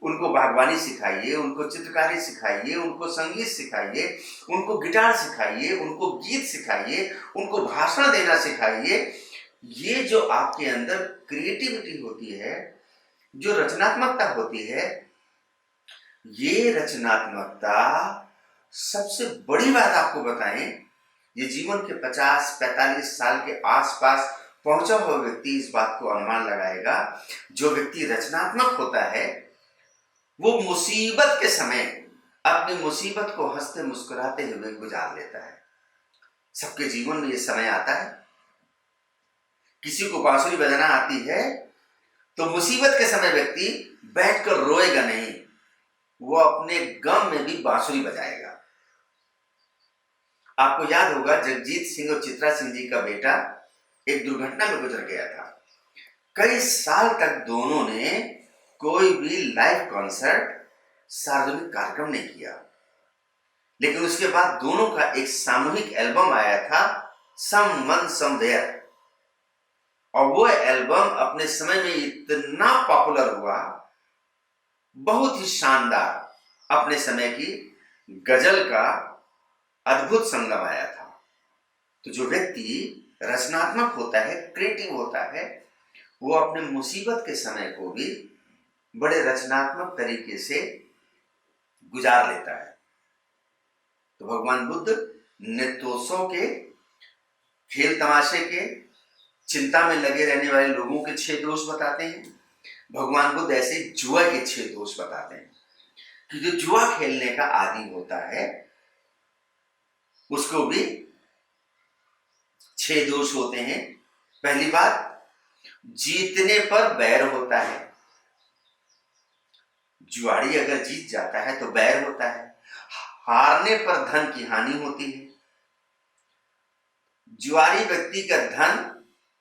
उनको बागवानी सिखाइए, उनको चित्रकारी सिखाइए, उनको संगीत सिखाइए, उनको गिटार सिखाइए, उनको गीत सिखाइए, उनको भाषण देना सिखाइए। ये जो आपके अंदर क्रिएटिविटी होती है, जो रचनात्मकता होती है, ये रचनात्मकता सबसे बड़ी बात आपको बताएं, ये जीवन के 50-45 साल के आसपास पहुंचा हुआ व्यक्ति इस बात को अनुमान लगाएगा। जो व्यक्ति रचनात्मक होता है वो मुसीबत के समय अपनी मुसीबत को हंसते मुस्कुराते हुए गुजार लेता है। सबके जीवन में ये समय आता है। किसी को बांसुरी बजाना आती है तो मुसीबत के समय व्यक्ति बैठकर रोएगा नहीं, वो अपने गम में भी बांसुरी बजाएगा। आपको याद होगा जगजीत सिंह और चित्रा सिंह जी का बेटा एक दुर्घटना में गुजर गया था। कई साल तक दोनों ने कोई भी लाइव कॉन्सर्ट, सार्वजनिक कार्यक्रम नहीं किया, लेकिन उसके बाद दोनों का एक सामूहिक एल्बम आया था, समवन समवेयर, और वो एल्बम अपने समय में इतना पॉपुलर हुआ, बहुत ही शानदार, अपने समय की गजल का अद्भुत संगम आया था। तो जो व्यक्ति रचनात्मक होता है, क्रिएटिव होता है, वो अपने मुसीबत के समय को भी बड़े रचनात्मक तरीके से गुजार लेता है। तो भगवान बुद्ध निर्दोषों के, खेल तमाशे के, चिंता में लगे रहने वाले लोगों के 6 दोष बताते हैं। भगवान बुद्ध ऐसे जुआ के 6 दोष बताते हैं कि जो जुआ खेलने का आदी होता है उसको भी 6 दोष होते हैं। पहली बात, जीतने पर बैर होता है। जुआड़ी अगर जीत जाता है तो बैर होता है। हारने पर धन की हानि होती है। जुआरी व्यक्ति का धन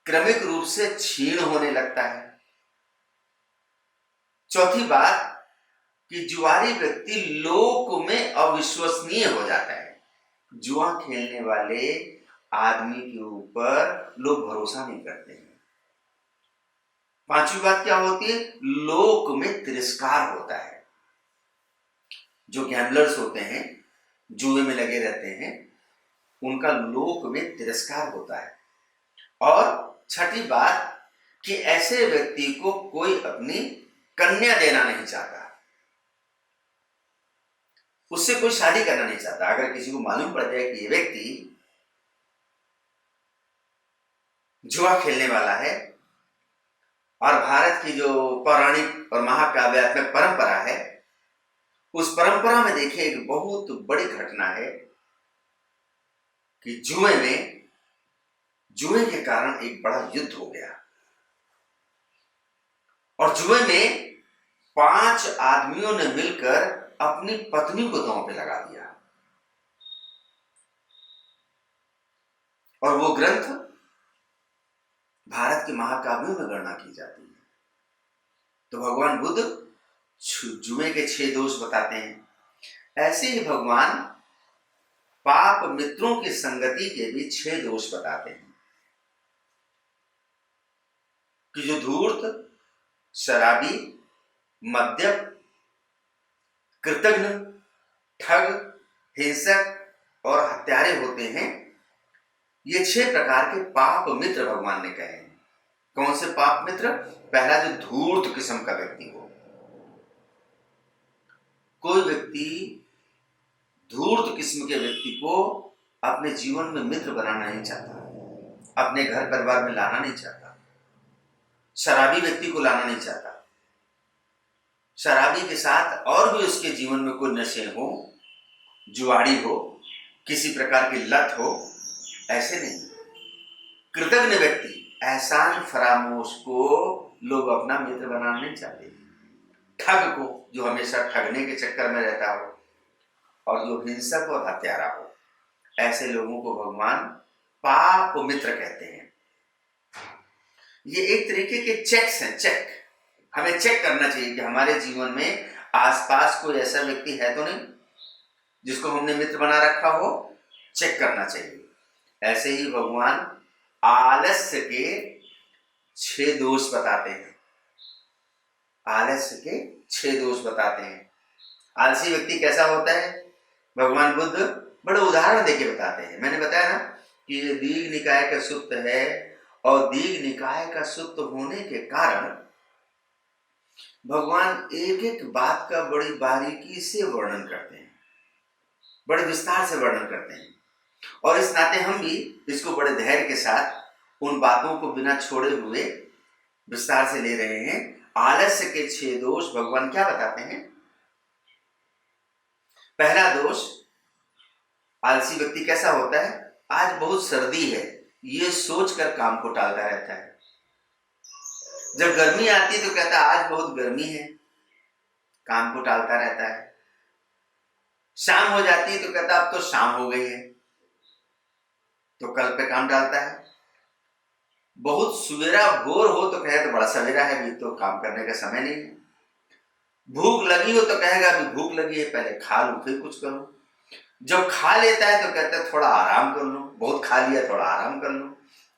क्रमिक रूप से क्षीण होने लगता है। चौथी बात कि जुआरी व्यक्ति लोक में अविश्वसनीय हो जाता है। जुआ खेलने वाले आदमी के ऊपर लोग भरोसा नहीं करते हैं। पांचवी बात क्या होती है? लोक में तिरस्कार होता है। जो गैम्बलर्स होते हैं, जुए में लगे रहते हैं, उनका लोक में तिरस्कार होता है। और छठी बात कि ऐसे व्यक्ति को कोई अपनी कन्या देना नहीं चाहता, उससे कोई शादी करना नहीं चाहता। अगर किसी को मालूम पड़ जाए कि ये व्यक्ति जुआ खेलने वाला है, और भारत की जो पौराणिक और महाकाव्यात्मक परंपरा है, उस परंपरा में देखिए एक बहुत बड़ी घटना है कि जुए के कारण एक बड़ा युद्ध हो गया, और जुए में 5 आदमियों ने मिलकर अपनी पत्नी को दांव पे लगा दिया। और वो ग्रंथ भारत के महाकाव्यों में गणना की जाती है। तो भगवान बुद्ध जुए के 6 दोष बताते हैं। ऐसे ही भगवान पाप मित्रों की संगति के भी 6 दोष बताते हैं कि जो धूर्त, शराबी, मद्यप, कृतघ्न, ठग, हिंसक और हत्यारे होते हैं। ये 6 प्रकार के पाप मित्र भगवान ने कहे हैं। कौन से पाप मित्र? पहला, जो धूर्त किस्म का व्यक्ति हो। कोई व्यक्ति धूर्त किस्म के व्यक्ति को अपने जीवन में मित्र बनाना नहीं चाहता, अपने घर परिवार में लाना नहीं चाहता। शराबी व्यक्ति को लाना नहीं चाहता। शराबी के साथ और भी उसके जीवन में कोई नशे हो, जुआड़ी हो, किसी प्रकार की लत हो, ऐसे नहीं। कृतज्ञ व्यक्ति, एहसान फरामोश को लोग अपना मित्र बनाना नहीं चाहते। ठग को, जो हमेशा ठगने के चक्कर में रहता हो, और जो हिंसक और हत्यारा हो, ऐसे लोगों को भगवान पाप मित्र कहते हैं। ये एक तरीके के चेक्स हैं, चेक। हमें चेक करना चाहिए कि हमारे जीवन में आसपास कोई ऐसा व्यक्ति है तो नहीं जिसको हमने मित्र बना रखा हो। चेक करना चाहिए। ऐसे ही भगवान आलस्य के 6 दोष बताते हैं। आलस्य के 6 दोष बताते हैं। आलसी व्यक्ति कैसा होता है, भगवान बुद्ध बड़े उदाहरण देके बताते हैं। मैंने बताया ना कि ये दीघ निकाय का सुत्त है, और दीघ निकाय का सुत्त होने के कारण भगवान एक एक बात का बड़ी बारीकी से वर्णन करते हैं, बड़े विस्तार से वर्णन करते हैं, और इस नाते हम भी इसको बड़े धैर्य के साथ उन बातों को बिना छोड़े हुए विस्तार से ले रहे हैं। आलस्य के 6 दोष भगवान क्या बताते हैं। पहला दोष, आलसी व्यक्ति कैसा होता है, आज बहुत सर्दी है ये सोचकर काम को टालता रहता है। जब गर्मी आती है तो कहता है आज बहुत गर्मी है, काम को टालता रहता है। शाम हो जाती है तो कहता अब तो शाम हो गई है, तो कल पे काम डालता है। बहुत सवेरा भोर हो तो कहे तो बड़ा सवेरा है, अभी तो काम करने का समय नहीं है। भूख लगी हो तो कहेगा अभी भूख लगी है, पहले खा लूं फिर कुछ करूं। जब खा लेता है तो कहता है थोड़ा आराम कर लूं, बहुत खा लिया थोड़ा आराम कर लूं।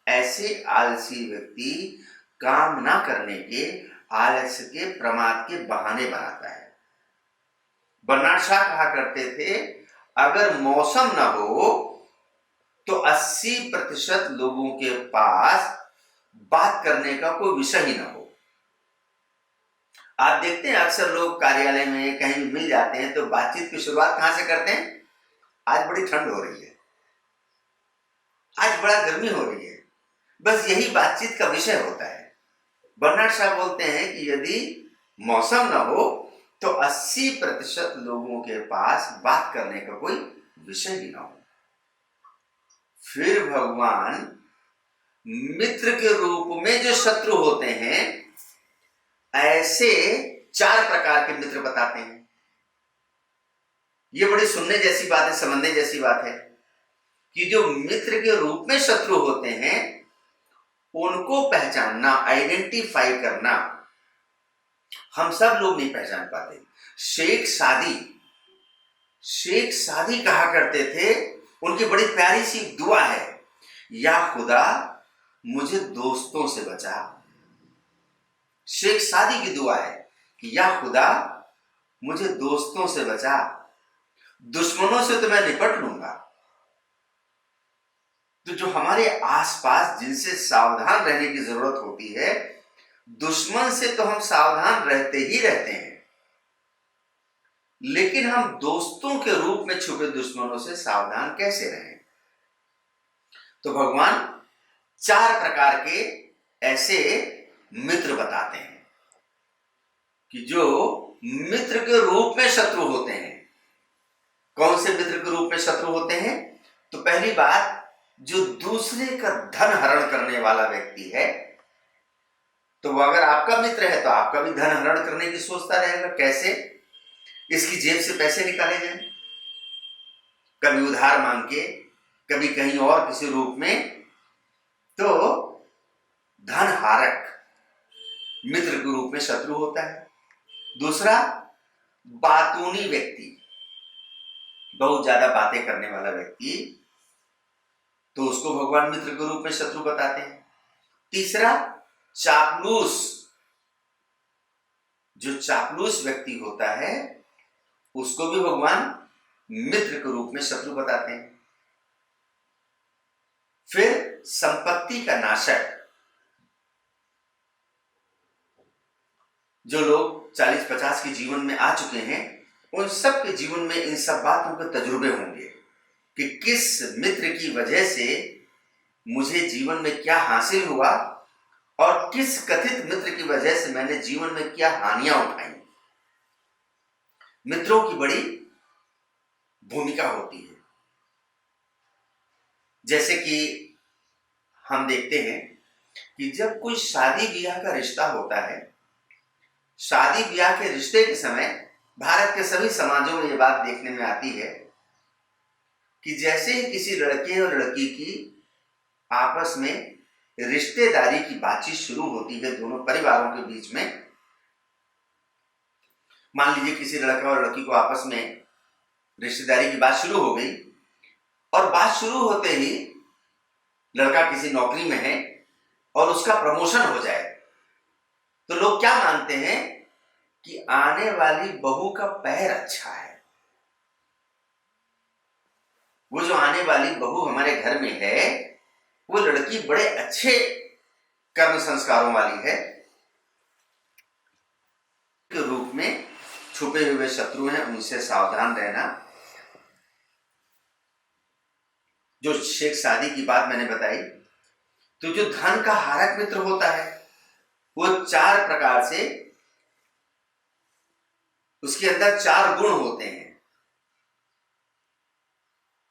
ऐसे आलसी व्यक्ति काम ना करने के, आलस्य के, प्रमाद के बहाने बनाता है। बर्नार्ड शॉ कहा करते थे, अगर मौसम ना हो तो 80% लोगों के पास बात करने का कोई विषय ही ना हो। आप देखते हैं अक्सर लोग कार्यालय में कहीं भी मिल जाते हैं तो बातचीत की शुरुआत कहां से करते हैं, आज बड़ी ठंड हो रही है, आज बड़ा गर्मी हो रही है, बस यही बातचीत का विषय होता है। बर्नार्ड शॉ बोलते हैं कि यदि मौसम ना हो तो 80% लोगों के पास बात करने का कोई विषय ही ना हो। फिर भगवान मित्र के रूप में जो शत्रु होते हैं, ऐसे 4 प्रकार के मित्र बताते हैं। ये बड़ी सुनने जैसी बात है, समझने जैसी बात है कि जो मित्र के रूप में शत्रु होते हैं उनको पहचानना, आइडेंटिफाई करना हम सब लोग नहीं पहचान पाते। शेख सादी कहा करते थे, उनकी बड़ी प्यारी सी दुआ है, या खुदा मुझे दोस्तों से बचा। शेख सादी की दुआ है कि या खुदा मुझे दोस्तों से बचा, दुश्मनों से तो मैं निपट लूंगा। तो जो हमारे आसपास जिनसे सावधान रहने की जरूरत होती है, दुश्मन से तो हम सावधान रहते ही रहते हैं, लेकिन हम दोस्तों के रूप में छुपे दुश्मनों से सावधान कैसे रहें। तो भगवान 4 प्रकार के ऐसे मित्र बताते हैं कि जो मित्र के रूप में शत्रु होते हैं। कौन से मित्र के रूप में शत्रु होते हैं? तो पहली बात, जो दूसरे का धन हरण करने वाला व्यक्ति है, तो वो अगर आपका मित्र है तो आपका भी धन हरण करने की सोचता रहेगा, कैसे इसकी जेब से पैसे निकाले जाएं, कभी उधार मांग के, कभी कहीं और किसी रूप में। तो धन हारक मित्र के रूप में शत्रु होता है। दूसरा, बातूनी व्यक्ति, बहुत ज्यादा बातें करने वाला व्यक्ति, तो उसको भगवान मित्र के रूप में शत्रु बताते हैं। तीसरा, चापलूस, जो चापलूस व्यक्ति होता है उसको भी भगवान मित्र के रूप में शत्रु बताते हैं। फिर संपत्ति का नाशक, जो लोग 40-50 के जीवन में आ चुके हैं, उन सब के जीवन में इन सब बातों के तजुर्बे होंगे कि किस मित्र की वजह से मुझे जीवन में क्या हासिल हुआ और किस कथित मित्र की वजह से मैंने जीवन में क्या हानियां उठाई। मित्रों की बड़ी भूमिका होती है। जैसे कि हम देखते हैं कि जब कोई शादी ब्याह का रिश्ता होता है, शादी ब्याह के रिश्ते के समय भारत के सभी समाजों में ये बात देखने में आती है कि जैसे ही किसी लड़के और लड़की की आपस में रिश्तेदारी की बातचीत शुरू होती है दोनों परिवारों के बीच में, मान लीजिए किसी लड़का और लड़की को आपस में रिश्तेदारी की बात शुरू हो गई, और बात शुरू होते ही लड़का किसी नौकरी में है और उसका प्रमोशन हो जाए, तो लोग क्या मानते हैं कि आने वाली बहू का पैर अच्छा है। वो जो आने वाली बहू हमारे घर में है, वो लड़की बड़े अच्छे कर्म संस्कारों वाली है के रूप में छुपे हुए शत्रु हैं, उनसे सावधान रहना। जो शेख शादी की बात मैंने बताई, तो जो धन का हारक मित्र होता है वो 4 प्रकार से, उसके अंदर 4 गुण होते हैं।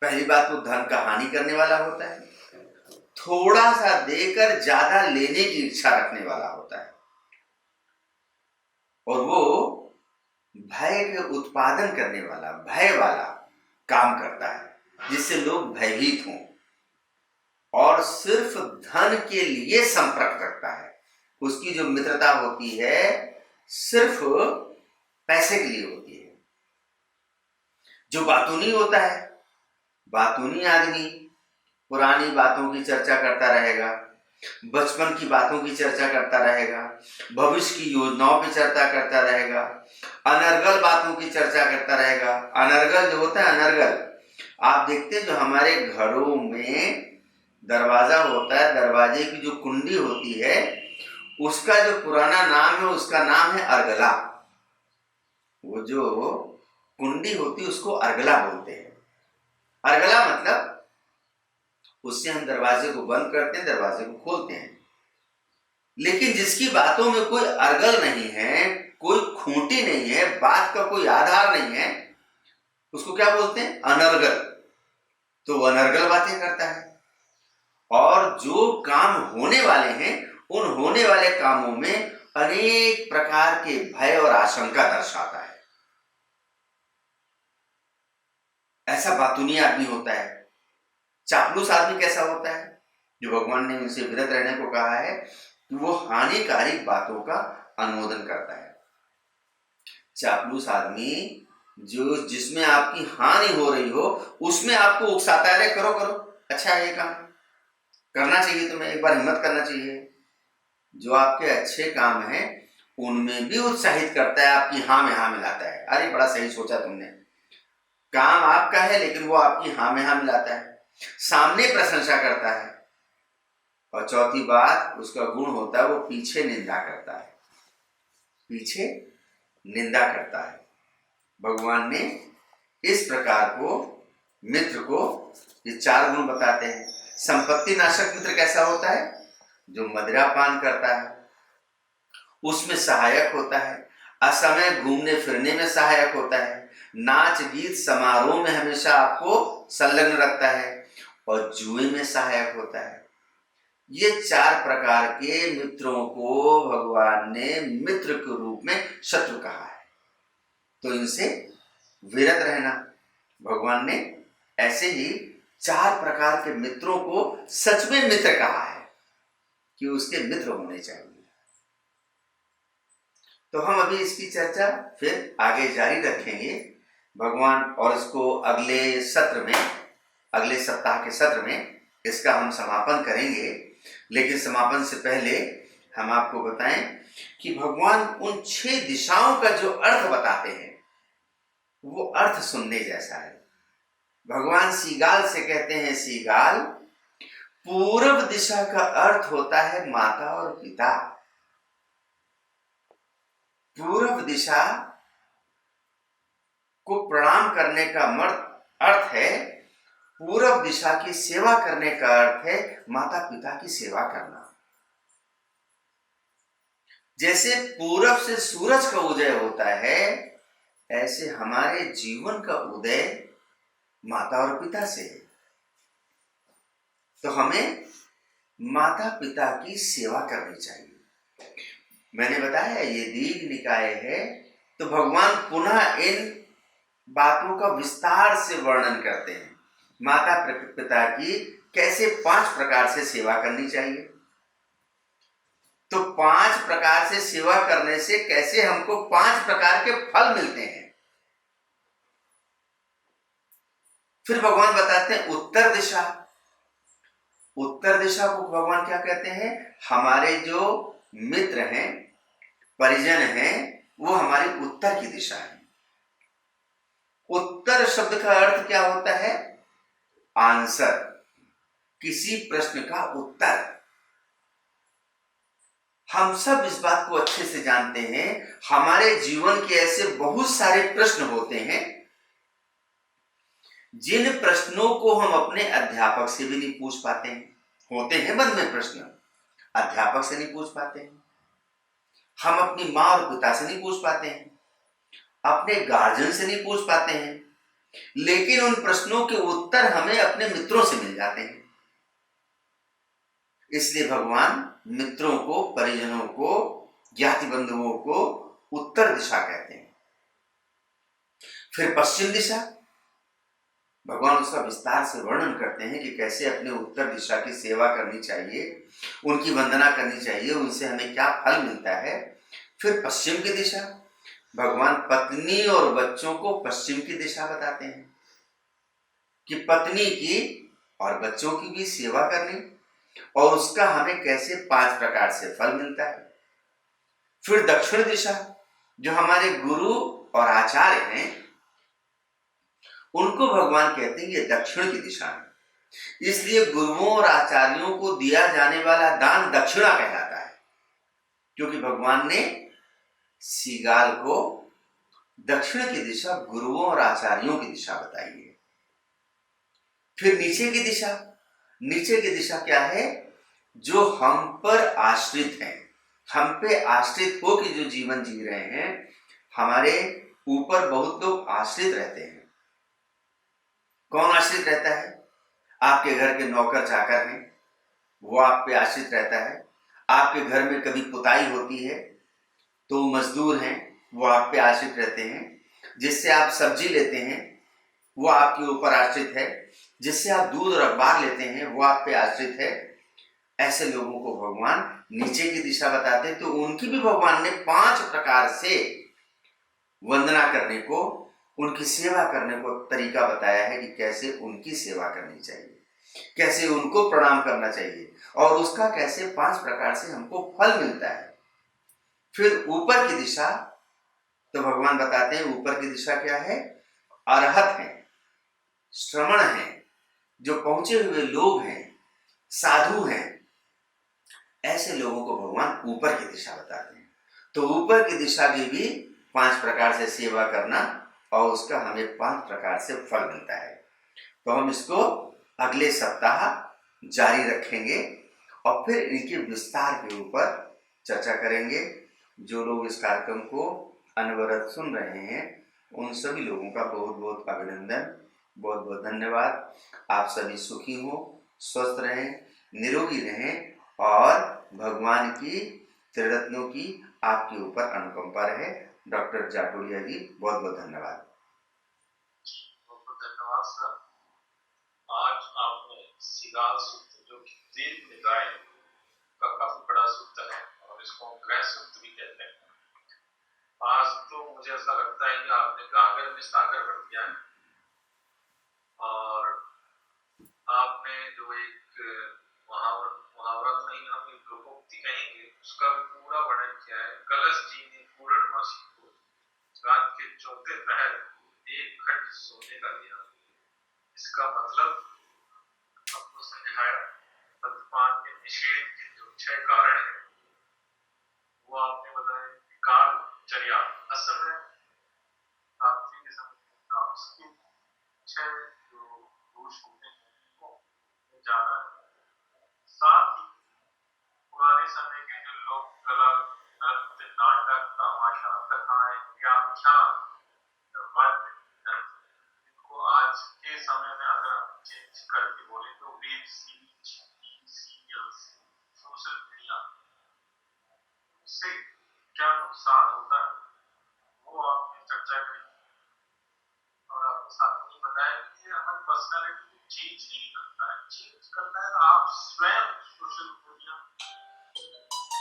पहली बात, वो धन का हानि करने वाला होता है, थोड़ा सा देकर ज्यादा लेने की इच्छा रखने वाला होता है, और वो भय के उत्पादन करने वाला, भय वाला काम करता है जिससे लोग भयभीत हों, और सिर्फ धन के लिए संपर्क रखता है। उसकी जो मित्रता होती है सिर्फ पैसे के लिए होती है। जो बातूनी होता है, बातूनी आदमी पुरानी बातों की चर्चा करता रहेगा, बचपन की बातों की चर्चा करता रहेगा, भविष्य की योजनाओं की चर्चा करता रहेगा, अनर्गल बातों की चर्चा करता रहेगा। अनर्गल जो होता है, अनर्गल आप देखते हैं जो हमारे घरों में दरवाजा होता है, दरवाजे की जो कुंडी होती है, उसका जो पुराना नाम है उसका नाम है अर्गला। वो जो कुंडी होती है उसको अर्गला बोलते हैं। अर्गला मतलब उससे हम दरवाजे को बंद करते हैं, दरवाजे को खोलते हैं। लेकिन जिसकी बातों में कोई अर्गल नहीं है, कोई खूंटी नहीं है, बात का कोई आधार नहीं है, उसको क्या बोलते हैं? अनर्गल। तो वो अनर्गल बातें करता है, और जो काम होने वाले हैं उन होने वाले कामों में अनेक प्रकार के भय और आशंका दर्शाता है। ऐसा बातूनी आदमी होता है। चापलूस आदमी कैसा होता है? जो भगवान ने उनसे विरत रहने को कहा है कि वो हानिकारी बातों का अनुमोदन करता है। चापलूस आदमी जो जिसमें आपकी हानि हो रही हो उसमें आपको उकसाता है, अरे करो करो, अच्छा है, ये काम करना चाहिए, तुम्हें एक बार हिम्मत करना चाहिए। जो आपके अच्छे काम हैं उनमें भी उत्साहित करता है, आपकी हाँ में हाँ मिलाता है, अरे बड़ा सही सोचा तुमने, काम आपका है लेकिन वो आपकी हाँ में हाँ मिलाता है, सामने प्रशंसा करता है। और चौथी बात, उसका गुण होता है वो पीछे निंदा करता है, पीछे निंदा करता है। भगवान ने इस प्रकार को मित्र को ये 4 गुण बताते हैं। संपत्ति नाशक मित्र कैसा होता है? जो मदिरा पान करता है, उसमें सहायक होता है, असमय घूमने फिरने में सहायक होता है, नाच गीत समारोह में हमेशा आपको संलग्न रखता है, और जुए में सहायक होता है। ये 4 प्रकार के मित्रों को भगवान ने मित्र के रूप में शत्रु कहा है। तो इनसे विरत रहना। भगवान ने ऐसे ही 4 प्रकार के मित्रों को सच में मित्र कहा है कि उसके मित्र होने चाहिए। तो हम अभी इसकी चर्चा फिर आगे जारी रखेंगे भगवान, और इसको अगले सत्र में, अगले सप्ताह के सत्र में इसका हम समापन करेंगे। लेकिन समापन से पहले हम आपको बताएं कि भगवान उन 6 दिशाओं का जो अर्थ बताते हैं वो अर्थ सुनने जैसा है। भगवान सीगाल से कहते हैं, सीगाल, पूर्व दिशा का अर्थ होता है माता और पिता। पूर्व दिशा को प्रणाम करने का अर्थ है, पूर्व दिशा की सेवा करने का अर्थ है माता पिता की सेवा करना। जैसे पूरब से सूरज का उदय होता है, ऐसे हमारे जीवन का उदय माता और पिता से है। तो हमें माता पिता की सेवा करनी चाहिए। मैंने बताया ये दीर्घ निकाय है, तो भगवान पुनः इन बातों का विस्तार से वर्णन करते हैं। माता पिता की कैसे 5 प्रकार से सेवा करनी चाहिए, तो 5 प्रकार से सेवा करने से कैसे हमको 5 प्रकार के फल मिलते हैं। फिर भगवान बताते हैं उत्तर दिशा। उत्तर दिशा को भगवान क्या कहते हैं? हमारे जो मित्र हैं, परिजन हैं, वो हमारी उत्तर की दिशा है। उत्तर शब्द का अर्थ क्या होता है? आंसर, किसी प्रश्न का उत्तर। हम सब इस बात को अच्छे से जानते हैं, हमारे जीवन के ऐसे बहुत सारे प्रश्न होते हैं जिन प्रश्नों को हम अपने अध्यापक से भी नहीं पूछ पाते हैं। होते हैं मन में प्रश्न, अध्यापक से नहीं पूछ पाते हैं, हम अपनी माँ और पिता से नहीं पूछ पाते हैं, अपने गार्जियन से नहीं पूछ पाते हैं, लेकिन उन प्रश्नों के उत्तर हमें अपने मित्रों से मिल जाते हैं। इसलिए भगवान मित्रों को, परिजनों को, ज्ञाति बंधुओं को उत्तर दिशा कहते हैं। फिर पश्चिम दिशा, भगवान उसका विस्तार से वर्णन करते हैं कि कैसे अपने उत्तर दिशा की सेवा करनी चाहिए, उनकी वंदना करनी चाहिए, उनसे हमें क्या फल मिलता है। फिर पश्चिम की दिशा, भगवान पत्नी और बच्चों को पश्चिम की दिशा बताते हैं कि पत्नी की और बच्चों की भी सेवा करनी और उसका हमें कैसे 5 प्रकार से फल मिलता है। फिर दक्षिण दिशा, जो हमारे गुरु और आचार्य हैं, उनको भगवान कहते हैं ये दक्षिण की दिशा है। इसलिए गुरुओं और आचार्यों को दिया जाने वाला दान दक्षिणा कहलाता है, क्योंकि भगवान ने सीगाल को दक्षिण की दिशा गुरुओं और आचार्यों की दिशा बताई है। फिर नीचे की दिशा, नीचे की दिशा क्या है? जो हम पर आश्रित हैं, हम पे आश्रित हो कि जो जीवन जी रहे हैं। हमारे ऊपर बहुत लोग आश्रित रहते हैं। कौन आश्रित रहता है? आपके घर के नौकर चाकर हैं, वो आप पे आश्रित रहता है। आपके घर में कभी पुताई होती है तो मजदूर हैं, वो आप पे आश्रित रहते हैं। जिससे आप सब्जी लेते हैं वो आपके ऊपर आश्रित है। जिससे आप दूध और अखबार लेते हैं वो आप पे आश्रित है। ऐसे लोगों को भगवान नीचे की दिशा बताते हैं। तो उनकी भी भगवान ने 5 प्रकार से वंदना करने को, उनकी सेवा करने को तरीका बताया है कि कैसे उनकी सेवा करनी चाहिए, कैसे उनको प्रणाम करना चाहिए और उसका कैसे 5 प्रकार से हमको फल मिलता है। फिर ऊपर की दिशा, तो भगवान बताते हैं ऊपर की दिशा क्या है? अरहत है, श्रमण है, जो पहुंचे हुए लोग हैं, साधु हैं, ऐसे लोगों को भगवान ऊपर की दिशा बताते हैं। तो ऊपर की दिशा की भी 5 प्रकार से सेवा करना और उसका हमें 5 प्रकार से फल मिलता है। तो हम इसको अगले सप्ताह जारी रखेंगे और फिर इनके विस्तार के ऊपर चर्चा करेंगे। जो लोग इस कार्यक्रम को अनवरत सुन रहे हैं उन सभी लोगों का बहुत बहुत अभिनंदन, बहुत बहुत धन्यवाद। आप सभी सुखी हो, स्वस्थ रहें, निरोगी रहें और भगवान की त्रिरत्नों की आपके ऊपर अनुकंपा रहे। डॉक्टर जाटोलिया जी, बहुत बहुत धन्यवाद।
बहुत बहुत धन्यवाद सर। आज आपने सीगाल सूत्र, जो कि दीर्घ निकाय का काफी बड़ा सूत्र है और इसको हम ग्रह सूत्र भी कहते हैं, आज तो मुझे ऐसा लगता है कि आपने गागर में सागर भर दिया है। और आपने जो एक मुहावरा तो नहीं, हम एक लोकोक्ति कहेंगे, उसका भी पूरा वर्णन किया है। कलश जी ने पूर्णमासी को रात के चौथे पहर एक घट सोने का दिया। इसका मतलब आपको समझाया। मद्यपान के निषेध के जो 6 कारण है वो आपने बताया। काल चर्या, असमय, रात्रि के समय उसके 6 जो दोष होते हैं उनको जाना है। साथ ही पुराने समय के जो लोक कला, नृत्य, नाटक, तमाशा, कथाएं, व्याख्यान, वाद्य यंत्र, इनको आज के समय में अगर हम चेंज करके बोले तो web series, serials, social media से क्या नुकसान होता है वो आपने चर्चा करी। और आपने साथ में बताया कि ये हमारी पर्सनालिटी को चेंज नहीं करता है, चेंज करता है आप स्वयं सोशल मीडिया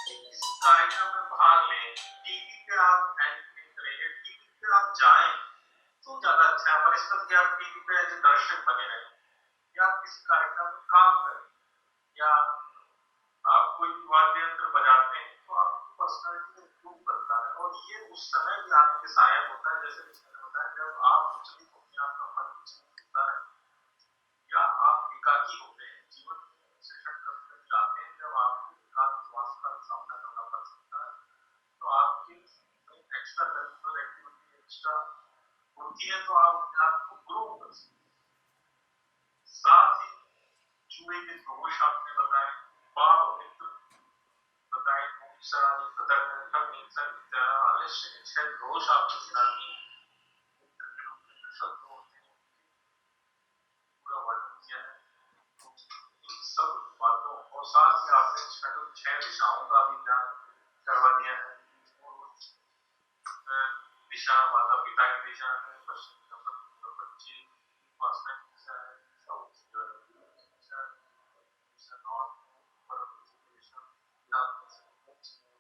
किसी कार्यक्रम में भाग लें, टीवी पे आप एंकरिंग करें, टीवी पे आप जाएं तो ज्यादा अच्छा है। पर कि आप टीवी पे एज दर्शक बने रहें या आप किसी कार्यक्रम में काम करें या आप कोई वाद्य यंत्र बजाते हैं तो आपकी पर्सनालिटी को इम्प्रूव करता है और और ये उस समय भी आपके सहायक होता है, जैसे मैंने बताया, जब आप विचलित होते हैं, आपका मन विचलित होता है, या आप एकाकी होते हैं। जीवन में ऐसे क्षण कभी कभी आते हैं जब आपको एकांतवास का सामना करना पड़ सकता है, तो आपके एक्स्ट्रा करिकुलर एक्टिविटी एक्स्ट्रा होती है, तो आप अपने आप को ग्रो कर सकते हैं। साथ ही जुए के दोष आपने बताए, पाप मित्र बताए, मूर्छा, तदर्थम, हिंसा, विद्या, आलस्य, निश्चय दोष आपने गिना दिए। मित्र के रूप में जो शब्द होते हैं पूरा वर्णन किया है। तो इन सब बातों और साथ ही आपने छह दिशाओं का भी ज्ञान करवा दिया है। दिशा माता पिता की दिशा है, पश्चिम का बच्चे उपासना की दिशा है, साउथ जो है दिशा, दिशा नॉर्थ पर दिशा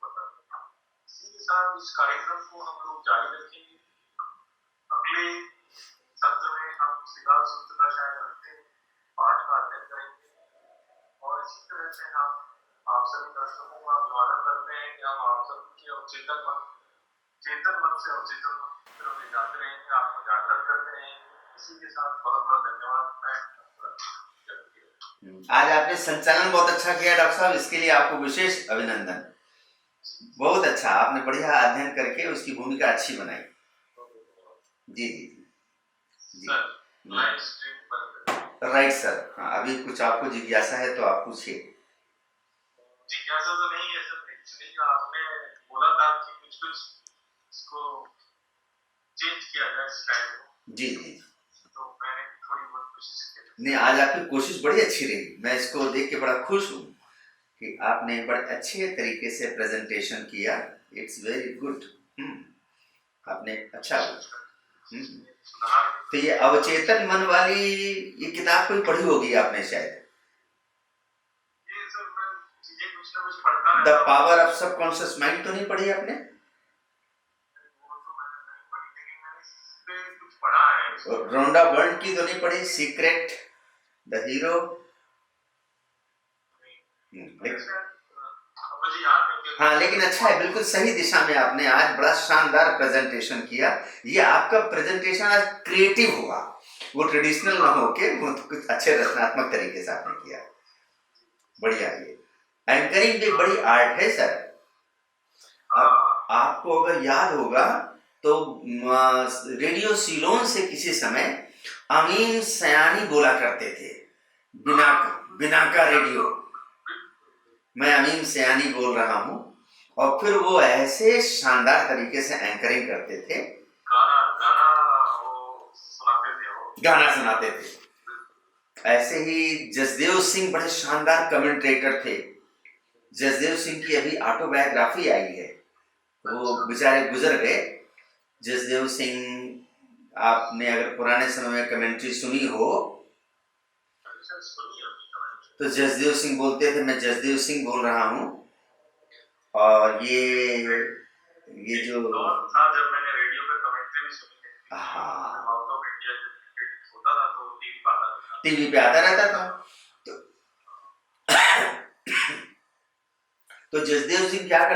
बता दें। इसी के साथ इस कार्यक्रम को हम लोग जारी रखेंगे। अगले सत्र में हम सिद्धार्थ सूत्र का शायद अंतिम पाठ का अध्ययन करेंगे, और इसी तरह से हम आप सभी दर्शकों का अभिवादन करते हैं कि हम आप सभी के चेतन मन से अवचेतन मन की तरफ ले जाते रहेंगे, आपको जागृत करते रहेंगे। इसी के साथ बहुत बहुत धन्यवाद।
आज आपने संचालन बहुत अच्छा किया डॉक्टर साहब, इसके लिए आपको विशेष अभिनंदन। बहुत अच्छा, आपने बढ़िया अध्ययन करके उसकी भूमिका अच्छी बनाई। जी जी जी, राइट सर। हाँ, अभी कुछ आपको जिज्ञासा है तो आप पूछिए।
जिज्ञासा तो नहीं है सर, एक्चुअली आपने बोला था कि कुछ इसको चेंज किया जाए स्टाइल को।
जी जी,
तो मैंने थोड़ी बहुत कोशिश की।
नहीं, आज आपकी कोशिश बड़ी अच्छी रही। मैं इसको देख के बड़ा खुश हूँ कि आपने बड़े अच्छे तरीके से प्रेजेंटेशन किया। It's very good. आपने अच्छा तो ये अवचेतन मन वाली ये किताब कोई पढ़ी होगी आपने शायद,
ये सर मैं चीजें कुछ ना कुछ पढ़ता
the power of subconscious mind तो नहीं पढ़ी आपने?
वो तो मैंने नहीं पढ़ी, लेकिन मैंने इस पे कुछ पढ़ा है।
रोंडा बर्न की तो नहीं पढ़ी, सीक्रेट, द हीरो? हाँ, लेकिन अच्छा है, बिल्कुल सही दिशा में आपने आज बड़ा शानदार प्रेजेंटेशन किया। ये आपका प्रेजेंटेशन आज क्रिएटिव हुआ, वो ट्रेडिशनल ना होके वो तो कुछ अच्छे रचनात्मक तरीके से आपने किया। बढ़िया। ये एंकरिंग भी बड़ी आर्ट है सर। आपको अगर याद होगा तो रेडियो सीलोन से किसी समय अमीन सयानी बोला करते थे, बिना का रेडियो। मैं अमीन सयानी बोल रहा हूँ, और फिर वो ऐसे शानदार तरीके से एंकरिंग करते थे, गाना सुनाते थे। ऐसे ही जसदेव सिंह बड़े शानदार कमेंटेटर थे। जसदेव सिंह की अभी ऑटोबायोग्राफी आई है, वो बेचारे गुजर गए। जसदेव सिंह, आपने अगर पुराने समय में कमेंट्री सुनी हो तो जसदेव सिंह बोलते थे, मैं जसदेव सिंह बोल रहा हूँ। और ये जो
जब मैंने रेडियो पे कमेंट्री भी सुनी थी,
हाँ,
आउट ऑफ इंडिया जब होता था तो
टीवी पे आता रहता था। तो जसदेव सिंह क्या